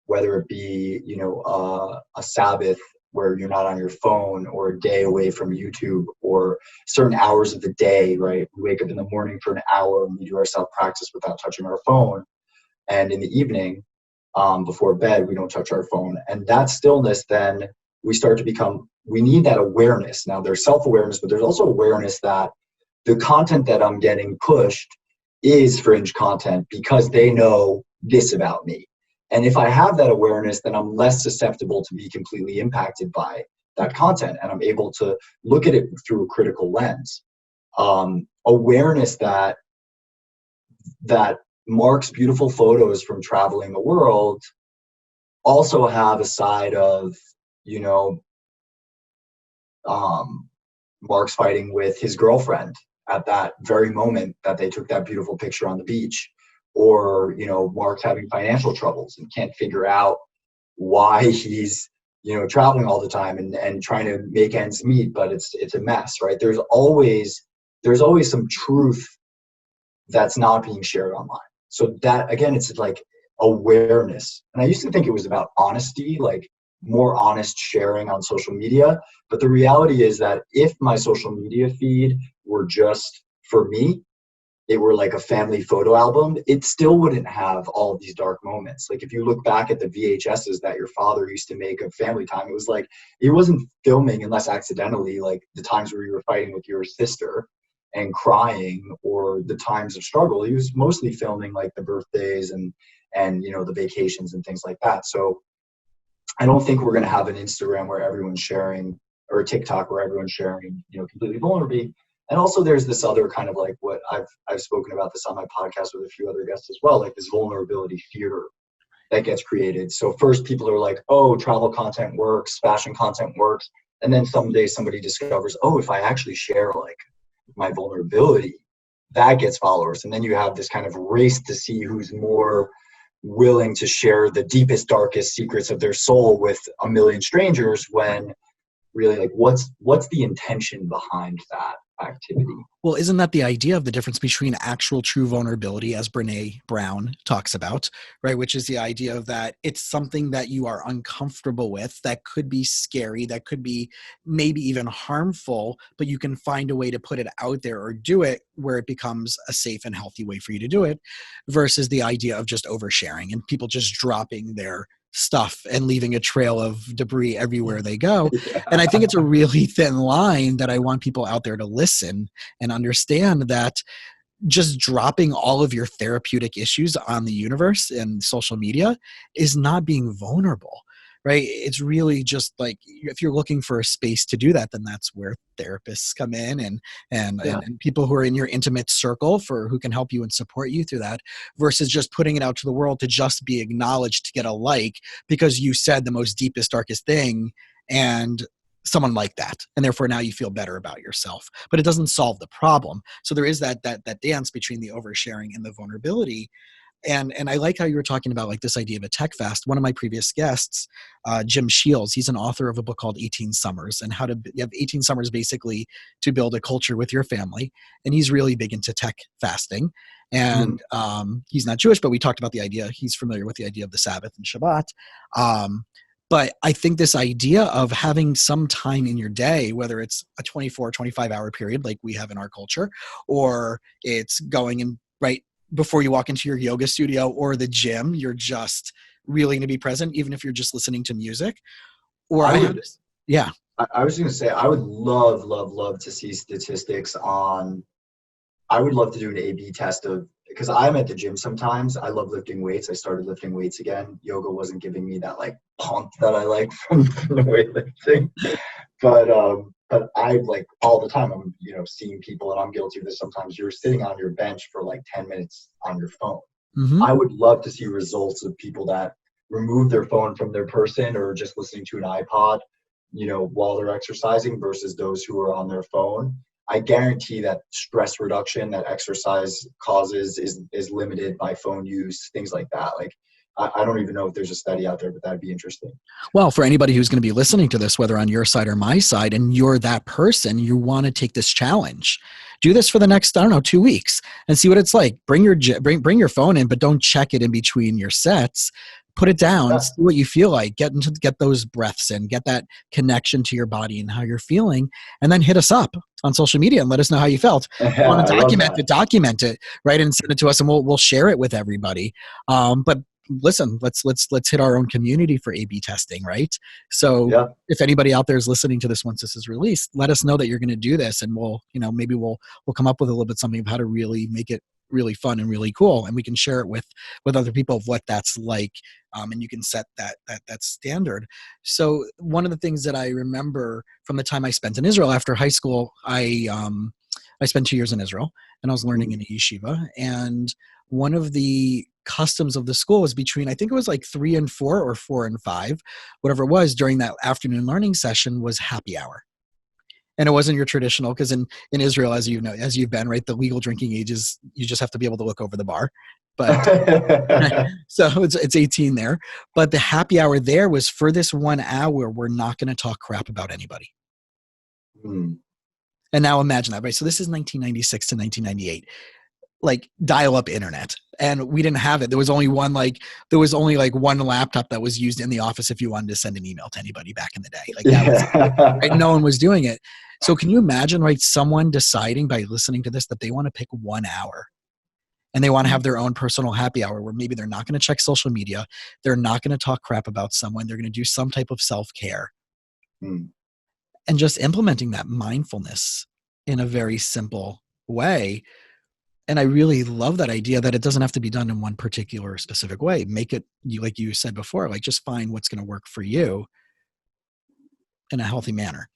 whether it be, a Sabbath where you're not on your phone, or a day away from YouTube, or certain hours of the day, right? We wake up in the morning for an hour and we do our self-practice without touching our phone. And in the evening, before bed, we don't touch our phone. And that stillness, then we start to become, we need that awareness. Now there's self-awareness, but there's also awareness that the content that I'm getting pushed is fringe content because they know this about me. And if I have that awareness, then I'm less susceptible to be completely impacted by that content. And I'm able to look at it through a critical lens. Awareness that Marc's beautiful photos from traveling the world also have a side of, Marc's fighting with his girlfriend at that very moment that they took that beautiful picture on the beach, or, Marc's having financial troubles and can't figure out why he's, traveling all the time and trying to make ends meet, but it's a mess, right? There's always some truth that's not being shared online. So that, again, it's like awareness. And I used to think it was about honesty, like more honest sharing on social media. But the reality is that if my social media feed were just for me, it were like a family photo album, it still wouldn't have all of these dark moments. Like if you look back at the VHSs that your father used to make of family time, it was like, he wasn't filming unless accidentally, like the times where you were fighting with your sister and crying, or the times of struggle. He was mostly filming like the birthdays and the vacations and things like that. So I don't think we're going to have an Instagram where everyone's sharing, or a TikTok where everyone's sharing, completely vulnerably. And also there's this other kind of like what I've spoken about this on my podcast with a few other guests as well, like this vulnerability theater that gets created. So first people are like, oh, travel content works, fashion content works. And then someday somebody discovers, oh, if I actually share like my vulnerability, that gets followers. And then you have this kind of race to see who's more willing to share the deepest, darkest secrets of their soul with a million strangers, when really like what's the intention behind that activity? Well, isn't that the idea of the difference between actual true vulnerability, as Brene Brown talks about, right? Which is the idea of that it's something that you are uncomfortable with, that could be scary, that could be maybe even harmful, but you can find a way to put it out there or do it where it becomes a safe and healthy way for you to do it, versus the idea of just oversharing and people just dropping their stuff and leaving a trail of debris everywhere they go. And I think it's a really thin line that I want people out there to listen and understand, that just dropping all of your therapeutic issues on the universe and social media is not being vulnerable, right? It's really just like, if you're looking for a space to do that, then that's where therapists come in and people who are in your intimate circle for who can help you and support you through that, versus just putting it out to the world to just be acknowledged, to get a like because you said the most deepest, darkest thing and someone like that, and therefore now you feel better about yourself, but it doesn't solve the problem. So there is that dance between the oversharing and the vulnerability. And I like how you were talking about like this idea of a tech fast. One of my previous guests, Jim Shields, he's an author of a book called 18 Summers, and you have 18 summers basically to build a culture with your family. And he's really big into tech fasting. And he's not Jewish, but we talked about the idea. He's familiar with the idea of the Sabbath and Shabbat. But I think this idea of having some time in your day, whether it's a 24, 25-hour period like we have in our culture, or it's going in right before you walk into your yoga studio or the gym, you're just really going to be present, even if you're just listening to music. Or I was going to say, I would love to see statistics on, I would love to do an A/B test of, because I'm at the gym sometimes. I love lifting weights. I started lifting weights again. Yoga wasn't giving me that like pump that I like from the weightlifting. But I like all the time, I'm, seeing people, and I'm guilty of this sometimes. You're sitting on your bench for like 10 minutes on your phone. Mm-hmm. I would love to see results of people that remove their phone from their person or just listening to an iPod, while they're exercising, versus those who are on their phone. I guarantee that stress reduction that exercise causes is limited by phone use, things like that. Like, I don't even know if there's a study out there, but that'd be interesting. Well, for anybody who's going to be listening to this, whether on your side or my side, and you're that person, you want to take this challenge. Do this for the next, 2 weeks and see what it's like. Bring your phone in, but don't check it in between your sets. Put it down, see what you feel like, get those breaths in, get that connection to your body and how you're feeling, and then hit us up on social media and let us know how you felt. Want to document it, right? And send it to us and we'll share it with everybody. But listen, let's hit our own community for A/B testing, right? So Yeah. if anybody out there is listening to this once this is released, let us know that you're going to do this, and we'll, maybe we'll come up with a little bit something of how to really make it really fun and really cool, and we can share it with other people of what that's like, and you can set that standard. So one of the things that I remember from the time I spent in Israel after high school, I spent 2 years in Israel, and I was learning in a yeshiva, and one of the customs of the school was between, I think it was like 3 and 4 or 4 and 5, whatever it was, during that afternoon learning session was happy hour. And it wasn't your traditional, because in Israel, as you know, as you've been, right, the legal drinking age is, you just have to be able to look over the bar. But so it's 18 there. But the happy hour there was, for this 1 hour, we're not going to talk crap about anybody. Mm. And now imagine that, right? So this is 1996 to 1998, like dial-up internet, and we didn't have it. There was only one laptop that was used in the office if you wanted to send an email to anybody back in the day. Like that was it, right? No one was doing it. So can you imagine, right, someone deciding by listening to this that they want to pick 1 hour and they want to have their own personal happy hour where maybe they're not going to check social media, they're not going to talk crap about someone, they're going to do some type of self-care. And just implementing that mindfulness in a very simple way. And I really love that idea that it doesn't have to be done in one particular specific way. Make it, like you said before, like just find what's going to work for you in a healthy manner.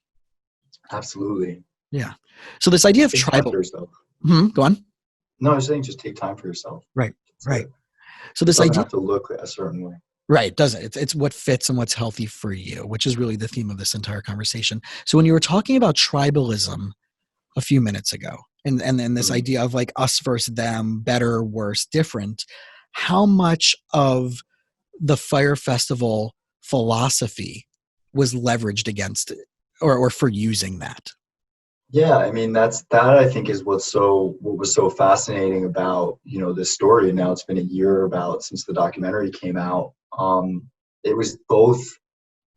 Absolutely. Yeah. So this idea of take tribal. Time for yourself. Go on. No, I was saying just take time for yourself. Right. That's right. It. So this idea idea have to look a certain way. Right. It doesn't. It's what fits and what's healthy for you, which is really the theme of this entire conversation. So when you were talking about tribalism a few minutes ago, and this idea of like us versus them, better, worse, different, how much of the Fyre Festival philosophy was leveraged against it, or for using that? Yeah, I mean that I think is what was so fascinating about this story. And now it's been a year since the documentary came out. It was both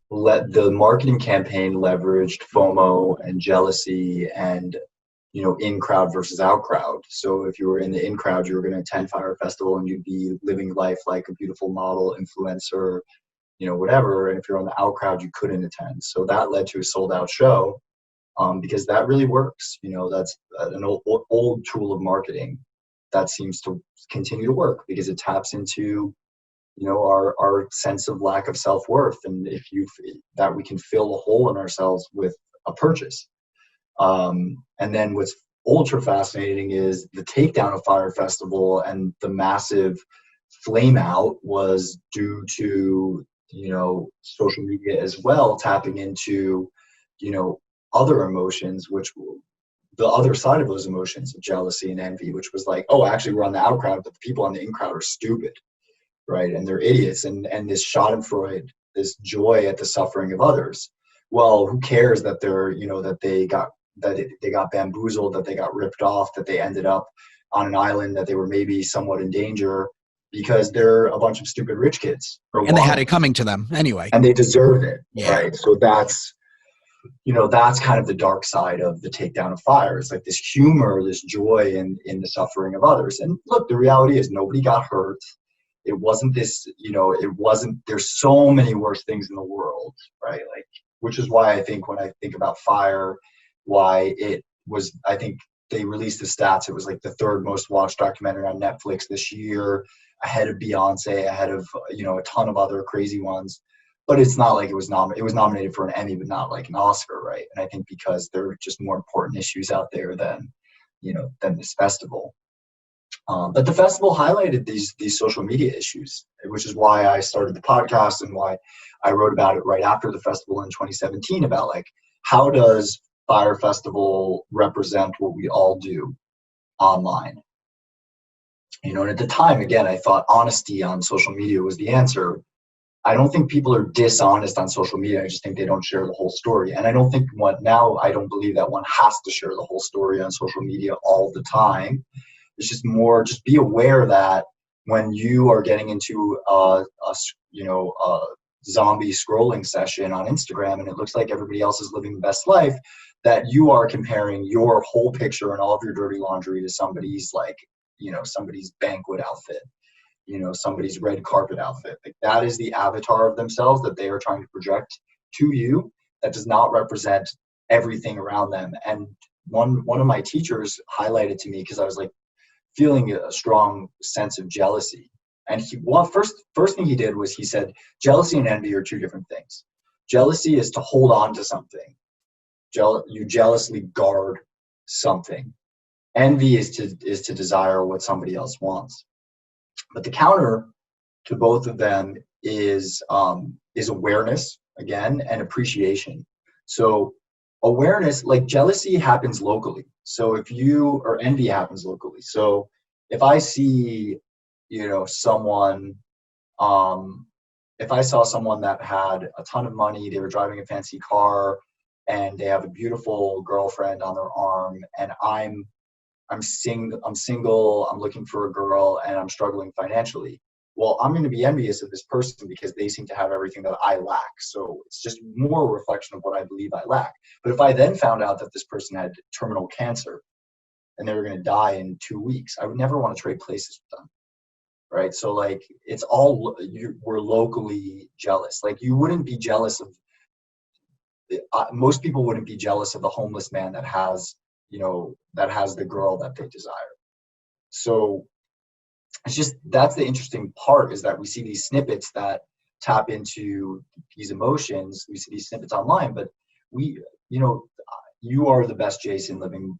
the marketing campaign leveraged FOMO and jealousy and in crowd versus out crowd. So if you were in the in crowd, you were going to attend Fyre Festival and you'd be living life like a beautiful model, influencer, whatever. And if you're on the out crowd, you couldn't attend. So that led to a sold out show. Because that really works. That's an old tool of marketing that seems to continue to work because it taps into, our sense of lack of self-worth. And that we can fill a hole in ourselves with a purchase. And then what's ultra fascinating is the takedown of Fyre Festival and the massive flame out was due to, social media as well, tapping into, other emotions, which the other side of those emotions of jealousy and envy, which was like, oh, actually we're on the out crowd, but the people on the in crowd are stupid, right? And they're idiots. And this schadenfreude, this joy at the suffering of others. Well, who cares that they're, that they got bamboozled, that they got ripped off, that they ended up on an island, that they were maybe somewhat in danger because they're a bunch of stupid rich kids. And they had it coming to them anyway. And they deserved it, yeah. Right? So that's kind of the dark side of the takedown of Fyre. It's like this humor, this joy in the suffering of others. And look, the reality is nobody got hurt. It wasn't this, there's so many worse things in the world, right? Like, which is why I think when I think about Fyre, why it was, I think they released the stats. It was like the 3rd most watched documentary on Netflix this year, ahead of Beyonce, ahead of, a ton of other crazy ones. But it's not like it was nominated for an Emmy, but not like an Oscar, right? And I think because there are just more important issues out there than this festival. But the festival highlighted these social media issues, which is why I started the podcast and why I wrote about it right after the festival in 2017 about like, how does Fyre Festival represent what we all do online? And at the time, again, I thought honesty on social media was the answer. I don't think people are dishonest on social media. I just think they don't share the whole story. And I don't believe that one has to share the whole story on social media all the time. It's just more, just be aware that when you are getting into a zombie scrolling session on Instagram and it looks like everybody else is living the best life, that you are comparing your whole picture and all of your dirty laundry to somebody's somebody's banquet outfit. somebody's red carpet outfit. Like that is the avatar of themselves that they are trying to project to you. That does not represent everything around them. And one of my teachers highlighted to me, because I was like feeling a strong sense of jealousy. And first thing he did was he said, jealousy and envy are two different things. Jealousy is to hold on to something. You jealously guard something. Envy is to desire what somebody else wants. But the counter to both of them is awareness, again, and appreciation. So awareness, like jealousy happens locally. So or envy happens locally. So if I see, someone, if I saw someone that had a ton of money, they were driving a fancy car, and they have a beautiful girlfriend on their arm, and I'm single, I'm looking for a girl, and I'm struggling financially. Well, I'm going to be envious of this person because they seem to have everything that I lack. So it's just more a reflection of what I believe I lack. But if I then found out that this person had terminal cancer and they were going to die in 2 weeks, I would never want to trade places with them. Right? So like we're locally jealous. Like you wouldn't be jealous of, most people wouldn't be jealous of the homeless man that has the girl that they desire. So it's just, that's the interesting part, is that we see these snippets that tap into these emotions. We see these snippets online, but you are the best Jason living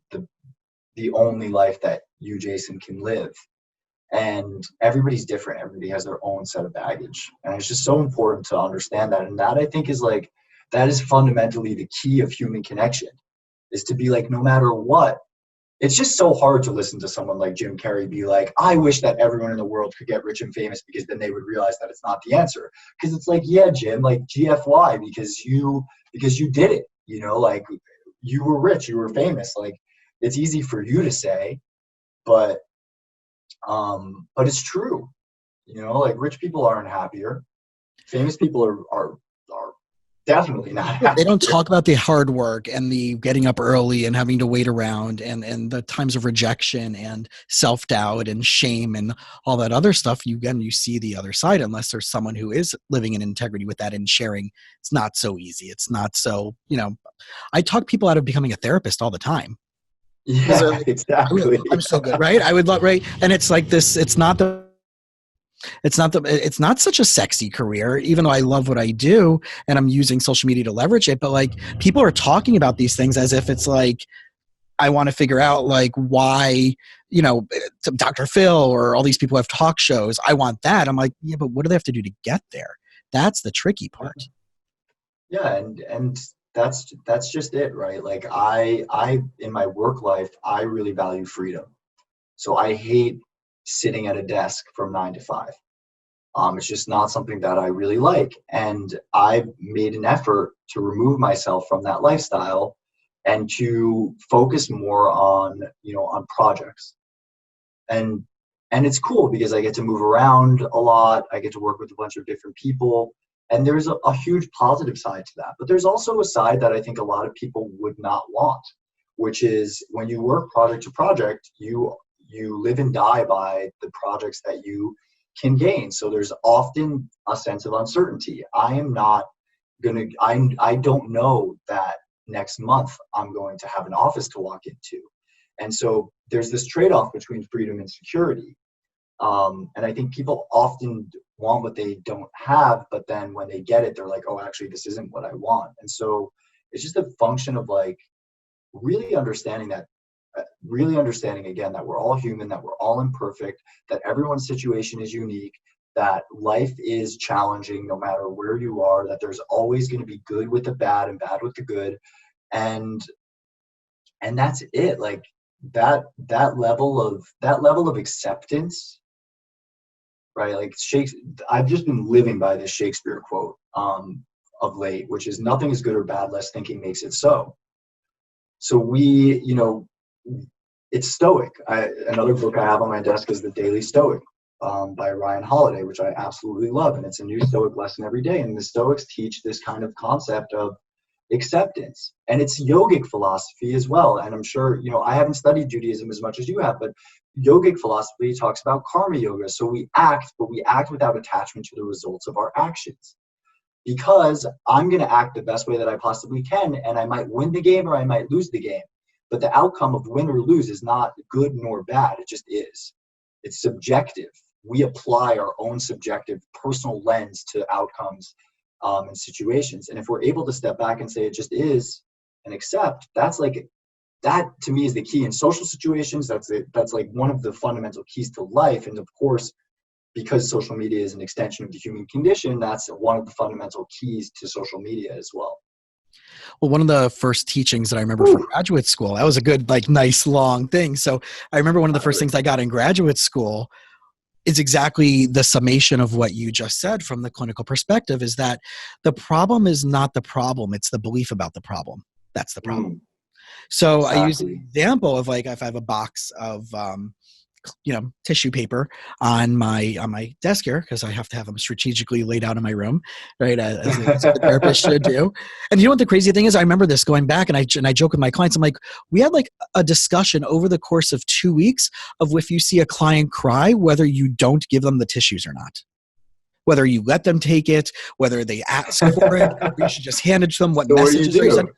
the only life that you, Jason, can live. And everybody's different. Everybody has their own set of baggage. And it's just so important to understand that. And that, I think, that is fundamentally the key of human connection, is to be like, no matter what. It's just so hard to listen to someone like Jim Carrey be like, I wish that everyone in the world could get rich and famous, because then they would realize that it's not the answer. Because it's like, yeah, Jim, like GFY, because you did it, like you were rich, you were famous. Like it's easy for you to say, but it's true. Like rich people aren't happier. Famous people are definitely not happier. They don't talk about the hard work and the getting up early and having to wait around and the times of rejection and self-doubt and shame and all that other stuff. You see the other side, unless there's someone who is living in integrity with that and sharing. It's not so easy. It's not so, I talk people out of becoming a therapist all the time. Yeah, exactly. I'm so good, right? I would love, right? And it's like this, it's not such a sexy career, even though I love what I do and I'm using social media to leverage it. But like people are talking about these things as if it's like, I want to figure out like why, Dr. Phil or all these people have talk shows. I want that. I'm like, yeah, but what do they have to do to get there? That's the tricky part. Yeah. And that's just it, right? Like I in my work life, I really value freedom. So I hate sitting at a desk from 9 to 5. It's just not something that I really like. And I've made an effort to remove myself from that lifestyle and to focus more on projects. And it's cool because I get to move around a lot. I get to work with a bunch of different people. And there's a huge positive side to that. But there's also a side that I think a lot of people would not want, which is when you work project to project, you live and die by the projects that you can gain. So there's often a sense of uncertainty. I don't know that next month I'm going to have an office to walk into. And so there's this trade-off between freedom and security. And I think people often want what they don't have, but then when they get it, they're like, oh, actually, this isn't what I want. And so it's just a function of like really understanding again that we're all human, that we're all imperfect, that everyone's situation is unique, that life is challenging no matter where you are, that there's always going to be good with the bad and bad with the good. And that's it. Like that level of acceptance, right? Like I've just been living by this Shakespeare quote of late, which is nothing is good or bad, less thinking makes it so. So it's Stoic. Another book I have on my desk is The Daily Stoic by Ryan Holiday, which I absolutely love. And it's a new Stoic lesson every day. And the Stoics teach this kind of concept of acceptance. And it's yogic philosophy as well. And I'm sure, I haven't studied Judaism as much as you have, but, yogic philosophy talks about karma yoga. So we act, but we act without attachment to the results of our actions. Because I'm going to act the best way that I possibly can, and I might win the game or I might lose the game. But the outcome of win or lose is not good nor bad. It just is. It's subjective. We apply our own subjective personal lens to outcomes and situations. And if we're able to step back and say it just is and accept, that to me is the key in social situations. That's like one of the fundamental keys to life. And of course, because social media is an extension of the human condition, that's one of the fundamental keys to social media as well. Well, one of the first teachings that I remember from graduate school, that was a good, like, nice long thing. So I remember one of the first things I got in graduate school is exactly the summation of what you just said from the clinical perspective, is that the problem is not the problem. It's the belief about the problem. That's the problem. So exactly. I use an example of, like, if I have a box of, tissue paper on my desk here, because I have to have them strategically laid out in my room, right? As the therapist should do. And you know what the crazy thing is? I remember this going back, and I joke with my clients. I'm like, we had like a discussion over the course of 2 weeks of if you see a client cry, whether you don't give them the tissues or not. Whether you let them take it, whether they ask for it, or you should just hand it to them. What messages are you sending?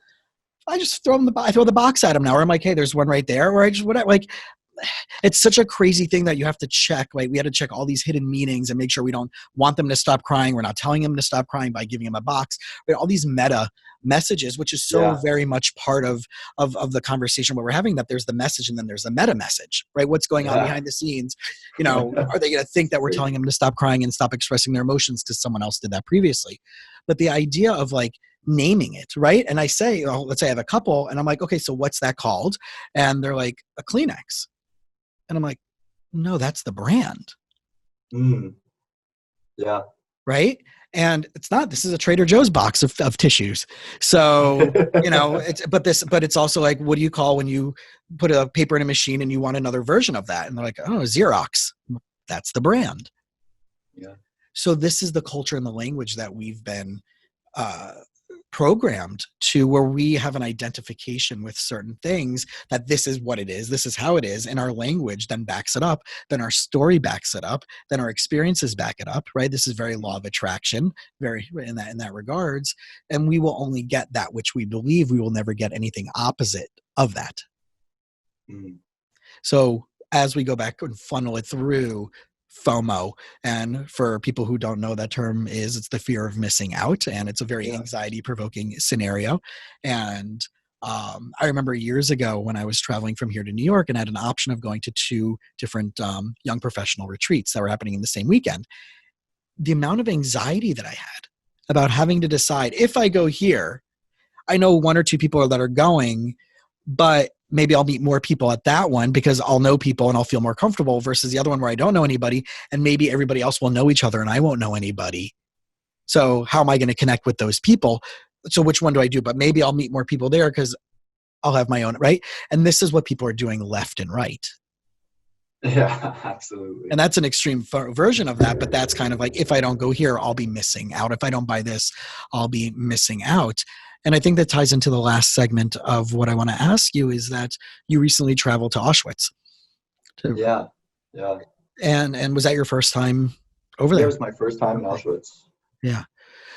I just throw the box at them now, or I'm like, hey, there's one right there, or I just whatever. Like, it's such a crazy thing that you have to check. Like, we had to check all these hidden meanings and make sure we don't want them to stop crying. We're not telling them to stop crying by giving them a box. Right? All these meta messages, which is so very much part of the conversation what we're having, that there's the message and then there's the meta message, right? What's going on behind the scenes? Are they going to think that we're telling them to stop crying and stop expressing their emotions because someone else did that previously? But the idea of, like, naming it, right? And I say, let's say I have a couple, and I'm like, okay, so what's that called? And they're like, a Kleenex. And I'm like, no, that's the brand. Yeah. Right. And it's not, this is a Trader Joe's box of tissues. So, but it's also like, what do you call when you put a paper in a machine and you want another version of that? And they're like, oh, Xerox. That's the brand. Yeah. So this is the culture and the language that we've been programmed to, where we have an identification with certain things, that this is what it is, this is how it is, and our language then backs it up, then our story backs it up, then our experiences back it up, right? This is very law of attraction, very in that regards, and we will only get that which we believe. We will never get anything opposite of that. So as we go back and funnel it through FOMO, and for people who don't know that term, it's the fear of missing out, and it's a very anxiety provoking scenario. And I remember years ago when I was traveling from here to New York and had an option of going to 2 different young professional retreats that were happening in the same weekend. The amount of anxiety that I had about having to decide, if I go here, I know 1 or 2 people that are going, but maybe I'll meet more people at that one because I'll know people and I'll feel more comfortable, versus the other one where I don't know anybody and maybe everybody else will know each other and I won't know anybody. So how am I going to connect with those people? So which one do I do? But maybe I'll meet more people there because I'll have my own, right? And this is what people are doing left and right. Yeah, absolutely. And that's an extreme version of that, but that's kind of like, if I don't go here, I'll be missing out. If I don't buy this, I'll be missing out. And I think that ties into the last segment of what I want to ask you, is that you recently traveled to Auschwitz. Yeah. And was that your first time over there? It was my first time in Auschwitz. Yeah.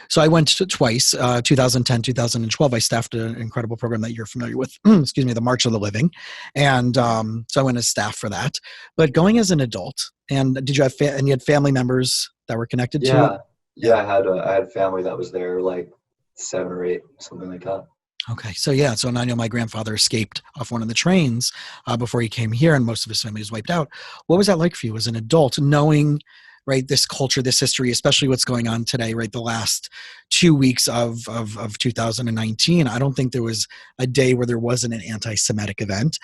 So I went twice, 2010, 2012. I staffed an incredible program that you're familiar with, excuse me, the March of the Living. And so I went as staff for that. But going as an adult, and did you have and you had family members that were connected to it? Yeah, I had family that was there, like 7 or 8, something like that. Okay. So and I know my grandfather escaped off one of the trains before he came here, and most of his family was wiped out. What was that like for you as an adult, knowing, right, this culture, this history, especially what's going on today, right? The last 2 weeks of 2019, I don't think there was a day where there wasn't an anti-Semitic event,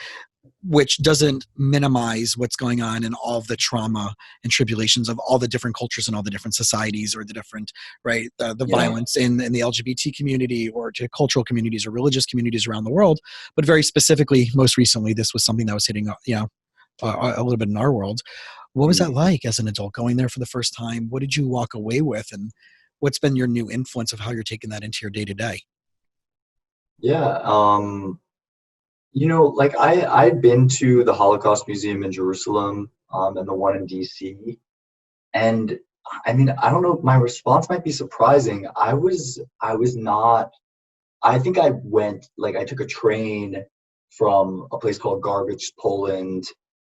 which doesn't minimize what's going on in all of the trauma and tribulations of all the different cultures and all the different societies, or the different, right, the violence in the LGBT community, or to cultural communities or religious communities around the world. But very specifically, most recently, this was something that was hitting, a little bit in our world. What was that like as an adult, going there for the first time? What did you walk away with, and what's been your new influence of how you're taking that into your day to day? Yeah. Like I'd been to the Holocaust Museum in Jerusalem, and the one in DC. And I mean, I don't know, my response might be surprising. I was not, I think I went, like, I took a train from a place called Garbage, Poland,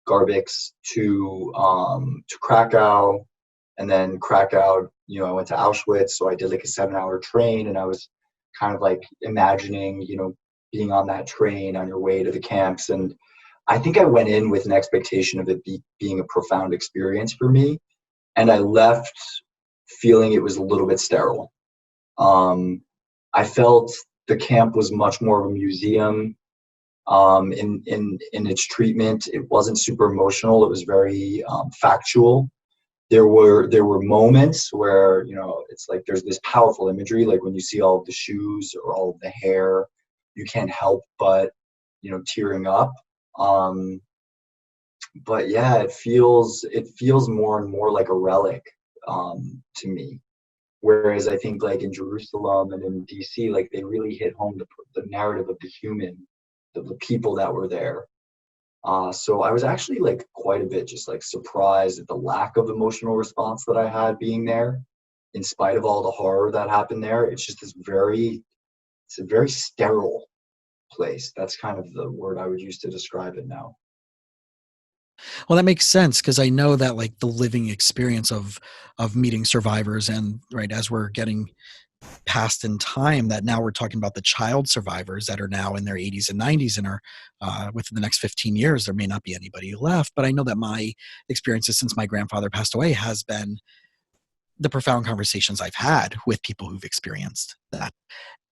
Garbix to Krakow, and then Krakow, I went to Auschwitz, so I did like a 7-hour train, and I was kind of like imagining, being on that train on your way to the camps. And I think I went in with an expectation of it being a profound experience for me, and I left feeling it was a little bit sterile. I felt the camp was much more of a museum, in its treatment. It wasn't super emotional. It was very factual. There were moments where it's like there's this powerful imagery, like when you see all of the shoes or all of the hair, you can't help but tearing up. Um, but yeah, it feels more and more like a relic, to me. Whereas I think like in Jerusalem and in DC, like they really hit home the narrative of the human, the people that were there. So I was actually like quite a bit just like surprised at the lack of emotional response that I had being there, in spite of all the horror that happened there. It's a very sterile place. That's kind of the word I would use to describe it now. Well, that makes sense because I know that like the living experience of meeting survivors, and right as we're getting past in time, that now we're talking about the child survivors that are now in their 80s and 90s and are within the next 15 years there may not be anybody left. But I know that my experiences since my grandfather passed away has been the profound conversations I've had with people who've experienced that.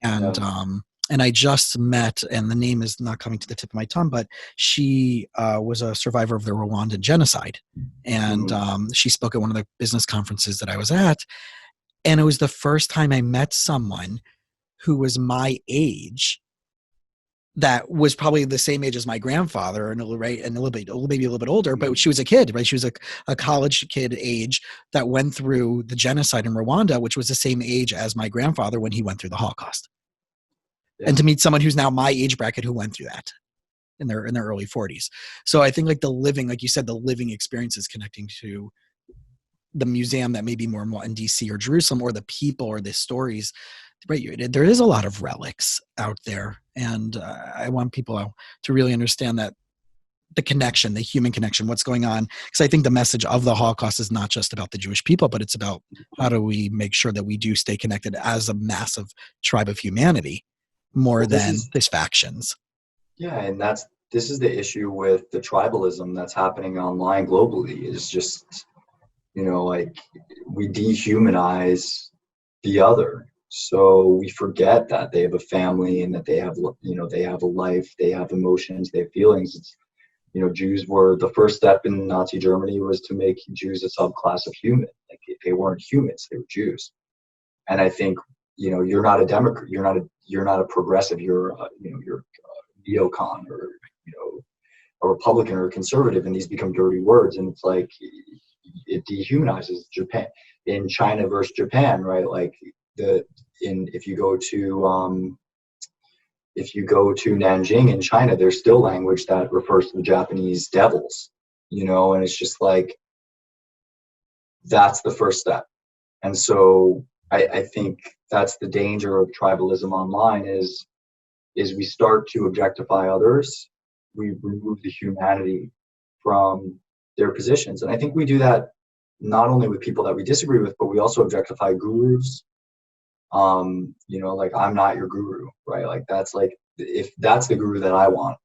Yeah. And I just met, and the name is not coming to the tip of my tongue, but she was a survivor of the Rwandan genocide. And Mhm. she spoke at one of the business conferences that I was at. And it was the first time I met someone who was my age, that was probably the same age as my grandfather, and right, and a little bit, maybe a little bit older, but Mhm. she was a kid, right? She was a college kid age that went through the genocide in Rwanda, which was the same age as my grandfather when he went through the Holocaust. And Yeah. to meet someone who's now my age bracket who went through that in their early 40s. So I think like the living, like you said, the living experiences connecting to the museum that may be more in DC or Jerusalem, or the people or the stories, right? There is a lot of relics out there. And I want people to really understand that the connection, the human connection, what's going on. Because I think the message of the Holocaust is not just about the Jewish people, but it's about how do we make sure that we do stay connected as a massive tribe of humanity more Well, this than is these factions. Yeah, and this is the issue with the tribalism that's happening online globally, is just, like, we dehumanize the other. So we forget that they have a family, and that they have a life, they have emotions, they have feelings. Jews were the first step in Nazi Germany was to make Jews a subclass of human. Like, if they weren't humans, they were Jews. And I think, you're not a Democrat, you're not a progressive, you're a neocon, or you know a Republican or a conservative, and these become dirty words. And it's like it dehumanizes Japan. In China versus Japan, right? Like, the in if you go to Nanjing in China, there's still language that refers to the Japanese devils, and it's just like that's the first step. And so I think that's the danger of tribalism online, is we start to objectify others, we remove the humanity from their positions. And I think we do that not only with people that we disagree with, but we also objectify gurus. Like, I'm not your guru, right? Like, that's like, if that's the guru that I want,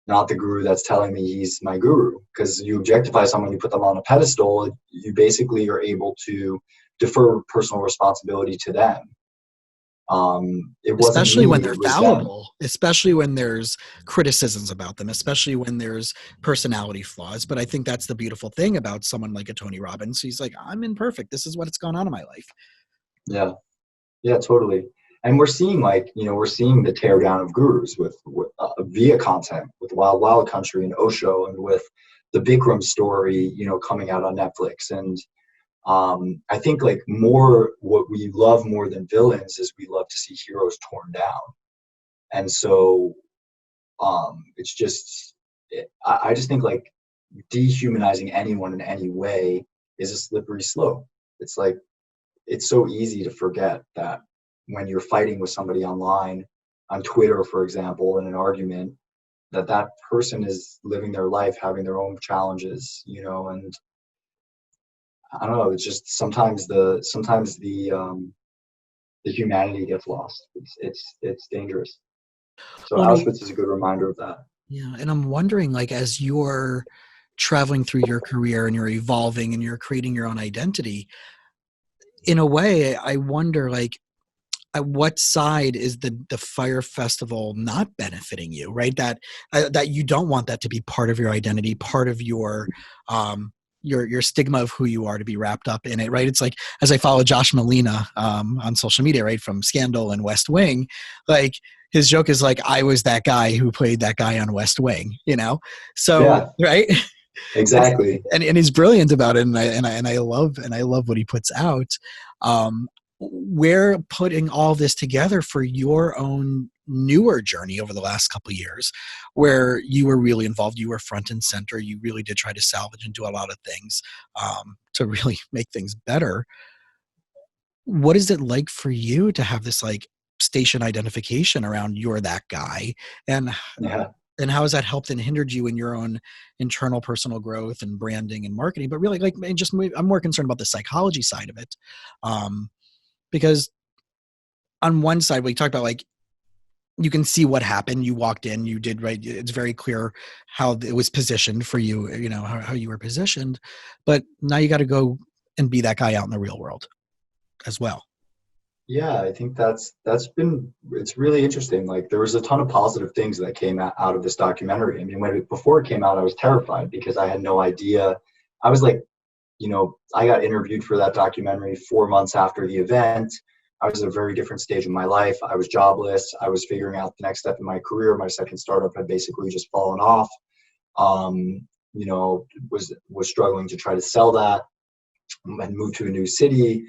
not the guru that's telling me he's my guru. Because you objectify someone, you put them on a pedestal, you basically are able to defer personal responsibility to them. It wasn't Especially when me, they're it was them. fallible, especially when there's criticisms about them, especially when there's personality flaws. But I think that's the beautiful thing about someone like a Tony Robbins. He's like, I'm imperfect. This is what's gone on in my life. Yeah. Yeah, totally. And we're seeing, like, we're seeing the tear down of gurus via content, with Wild Wild Country and Osho, and with the Bikram story, coming out on Netflix. And I think, like, what we love more than villains is we love to see heroes torn down. And so It's just, I just think like dehumanizing anyone in any way is a slippery slope. It's like, it's so easy to forget that when you're fighting with somebody online, on Twitter, for example, in an argument, that person is living their life, having their own challenges, you know, and I don't know, it's just sometimes the humanity gets lost. It's dangerous. So Well, Auschwitz is a good reminder of that. yeah, and I'm wondering, like, as you're traveling through your career and you're evolving and you're creating your own identity, in a way, I wonder, like, at what side is the Fyre Festival not benefiting you, right? That you don't want that to be part of your identity, part of your stigma of who you are to be wrapped up in it, right? It's like, as I follow Josh Malina on social media, right, from Scandal and West Wing, like his joke is like, I was that guy who played that guy on West Wing, you know? So, Yeah, right? exactly. And he's brilliant about it, and I love what he puts out. We're putting all this together for your own newer journey over the last couple of years, where you were really involved. You were front and center. You really did try to salvage and do a lot of things to really make things better. What is it like for you to have this like station identification around you're that guy, and Yeah. and how has that helped and hindered you in your own internal personal growth and branding and marketing? But really, like, I'm more concerned about the psychology side of it, because on one side, we talked about like you can see what happened. You walked in, you did right. It's very clear how it was positioned for you. You know how you were positioned, but now you got to go and be that guy out in the real world as well. Yeah, I think it's really interesting. Like there was a ton of positive things that came out of this documentary. I mean, before it came out, I was terrified because I had no idea. I was like, I got interviewed for that documentary 4 months after the event. I was at a very different stage in my life. I was jobless. I was figuring out the next step in my career. My second startup had basically just fallen off. Was struggling to try to sell that and moved to a new city.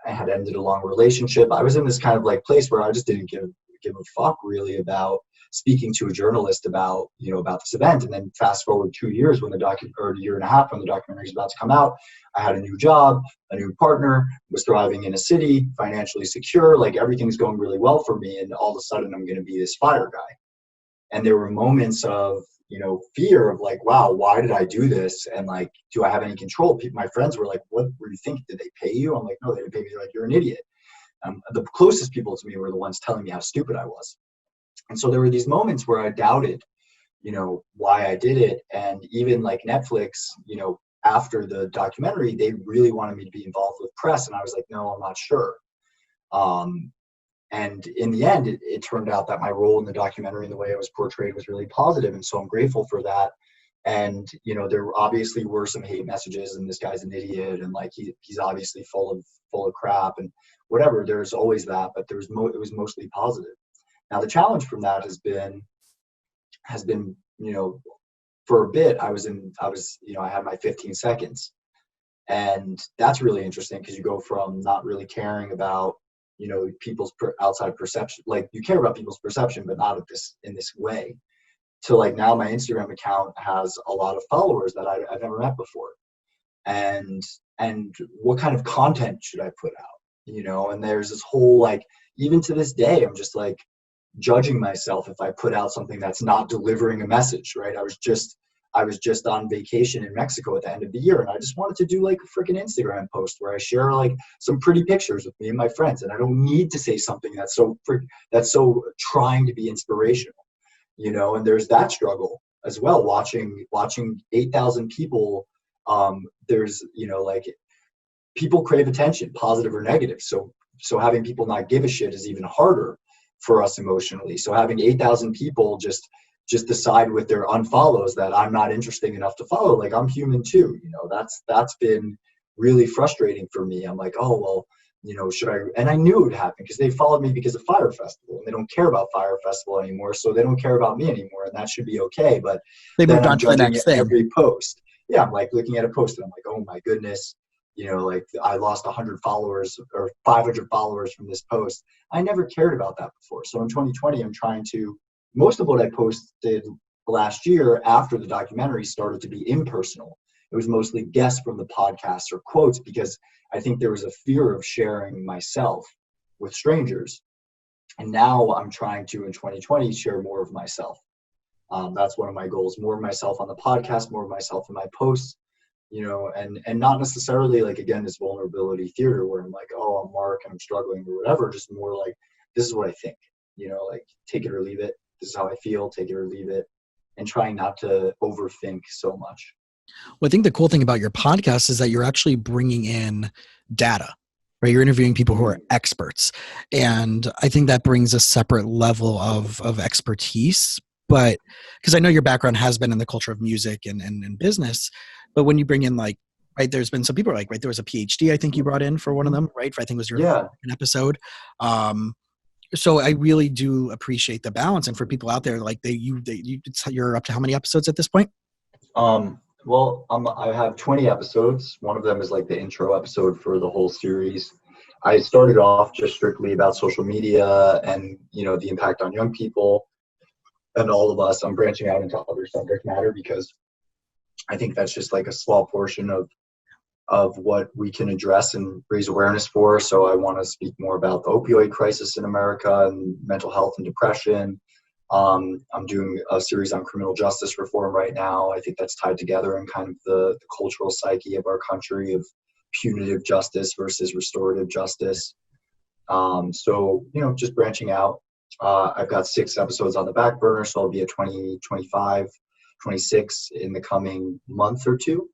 I had ended a long relationship. I was in this kind of like place where I just didn't give a fuck really about speaking to a journalist about this event. And then fast forward 2 years or a year and a half when the documentary is about to come out, I had a new job, a new partner, was thriving in a city, financially secure, like everything's going really well for me. And all of a sudden I'm going to be this fire guy. And there were moments of, fear of like, wow, why did I do this? And like, do I have any control? My friends were like, what were you thinking? Did they pay you? I'm like, no, they didn't pay me. They're like, you're an idiot. The closest people to me were the ones telling me how stupid I was. And so there were these moments where I doubted, why I did it. And even like Netflix, after the documentary, they really wanted me to be involved with press. And I was like, no, I'm not sure. And in the end, it turned out that my role in the documentary and the way it was portrayed was really positive. And so I'm grateful for that. And, there obviously were some hate messages and this guy's an idiot. And like, he's obviously full of crap and whatever. There's always that, but it was mostly positive. Now the challenge from that has been, for a bit, I had my 15 seconds. And that's really interesting because you go from not really caring about, people's outside perception, like you care about people's perception, but not in this way, to like now my Instagram account has a lot of followers that I've never met before. And what kind of content should I put out? And there's this whole, like, even to this day, I'm just like judging myself if I put out something that's not delivering a message, right? I was just on vacation in Mexico at the end of the year, and I just wanted to do like a freaking Instagram post where I share like some pretty pictures with me and my friends, and I don't need to say something that's so trying to be inspirational, and there's that struggle as well. Watching 8,000 people, there's like people crave attention, positive or negative. So having people not give a shit is even harder for us emotionally. So having 8,000 people just decide with their unfollows that I'm not interesting enough to follow, like I'm human too, that's been really frustrating for me. I'm like, oh, well, should I? And I knew it would happen because they followed me because of Fyre Festival, and they don't care about Fyre Festival anymore, so they don't care about me anymore, and that should be okay. But They then moved I'm on to the judging next thing. every post. Yeah, I'm like looking at a post and I'm like, oh my goodness, like I lost 100 followers or 500 followers from this post. I never cared about that before. So in 2020, I'm trying to most of what I posted last year after the documentary started to be impersonal. It was mostly guests from the podcast or quotes, because I think there was a fear of sharing myself with strangers. And now I'm trying to, in 2020, share more of myself. That's one of my goals, more of myself on the podcast, more of myself in my posts, and not necessarily like, again, this vulnerability theater where I'm like, oh, I'm Mark and I'm struggling or whatever, just more like, this is what I think, like take it or leave it. This is how I feel, take it or leave it, and trying not to overthink so much. Well, I think the cool thing about your podcast is that you're actually bringing in data, right? You're interviewing people who are experts. And I think that brings a separate level of expertise. But because I know your background has been in the culture of music and business, but when you bring in like, right, there's been some people like, right, there was a PhD I think you brought in for one of them, right? I think it was your second episode. So I really do appreciate the balance. And for people out there, like you're up to how many episodes at this point? Well, I have 20 episodes. One of them is like the intro episode for the whole series. I started off just strictly about social media and, the impact on young people and all of us. I'm branching out into other subject matter because I think that's just like a small portion of what we can address and raise awareness for. So I want to speak more about the opioid crisis in America and mental health and depression. I'm doing a series on criminal justice reform right now. I think that's tied together in kind of the cultural psyche of our country of punitive justice versus restorative justice. So, just branching out. I've got 6 episodes on the back burner, so I'll be at 20, 25, 26 in the coming month or two.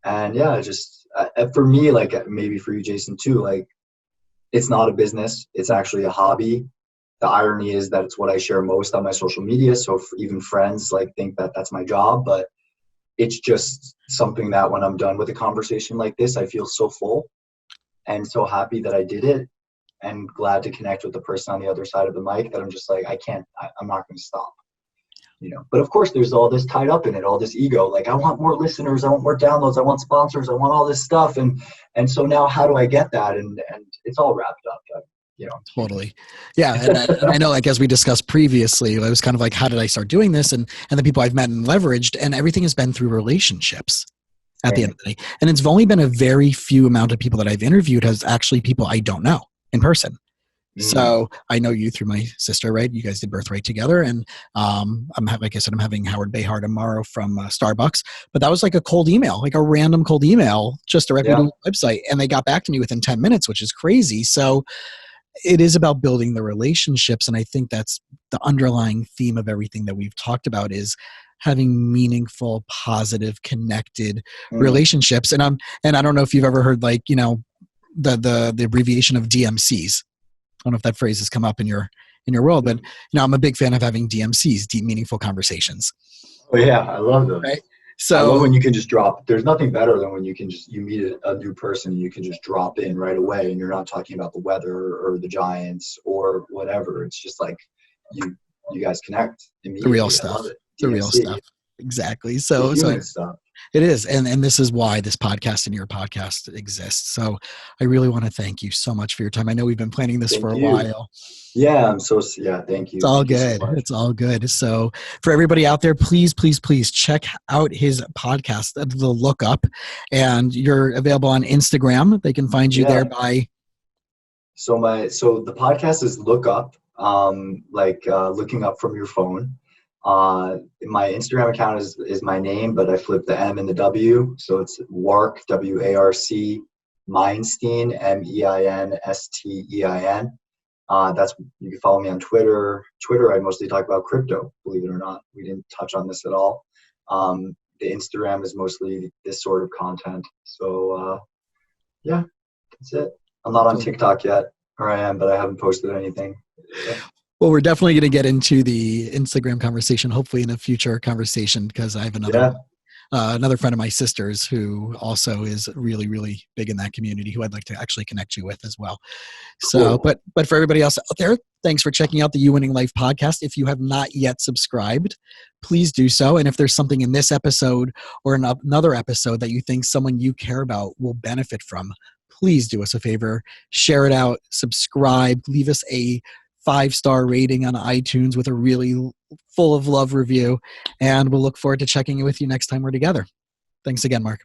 And yeah, just for me, like maybe for you, Jason, too, like it's not a business. It's actually a hobby. The irony is that it's what I share most on my social media. So even friends like think that that's my job, but it's just something that when I'm done with a conversation like this, I feel so full and so happy that I did it and glad to connect with the person on the other side of the mic that I'm just like, I'm not going to stop. But of course there's all this tied up in it, all this ego, like I want more listeners, I want more downloads, I want sponsors, I want all this stuff. And so now how do I get that? And it's all wrapped up. Totally. Yeah. And I know, like, as we discussed previously, I was kind of like, how did I start doing this? And the people I've met and leveraged, and everything has been through relationships at the end of the day. And it's only been a very few amount of people that I've interviewed as actually people I don't know in person. So I know you through my sister, right? You guys did Birthright together. And like I said, I'm having Howard Behar tomorrow from Starbucks. But that was like a cold email, like a random cold email just directly to the website. And they got back to me within 10 minutes, which is crazy. So it is about building the relationships. And I think that's the underlying theme of everything that we've talked about is having meaningful, positive, connected relationships. And I don't know if you've ever heard like, the abbreviation of DMCs. I don't know if that phrase has come up in your world, but I'm a big fan of having DMCs, deep meaningful conversations. Oh yeah, I love those. Right? So I love when you can just drop. There's nothing better than when you meet a new person and you can just drop in right away, and you're not talking about the weather or the Giants or whatever. It's just like you guys connect immediately. The real stuff. I love it. The real stuff. Exactly. So stuff. It is. And this is why this podcast and your podcast exists. So I really want to thank you so much for your time. I know we've been planning this for a while. Yeah, thank you. It's all good. It's all good. So for everybody out there, please, please, please check out his podcast, The Look Up. And you're available on Instagram. They can find you there by. So the podcast is Look Up, looking up from your phone. My Instagram account is my name, but I flipped the M and the W. So it's Warc, W-A-R-C, Meinstein, M-E-I-N-S-T-E-I-N. You can follow me on Twitter. I mostly talk about crypto, believe it or not. We didn't touch on this at all. The Instagram is mostly this sort of content. So, that's it. I'm not on TikTok yet, or I am, but I haven't posted anything. Yeah. Well, we're definitely going to get into the Instagram conversation, hopefully in a future conversation, because I have another friend of my sister's who also is really, really big in that community who I'd like to actually connect you with as well. So, cool. But for everybody else out there, thanks for checking out the You Winning Life podcast. If you have not yet subscribed, please do so. And if there's something in this episode or another episode that you think someone you care about will benefit from, please do us a favor, share it out, subscribe, leave us a 5-star rating on iTunes with a really full of love review. And we'll look forward to checking in with you next time we're together. Thanks again, Marc.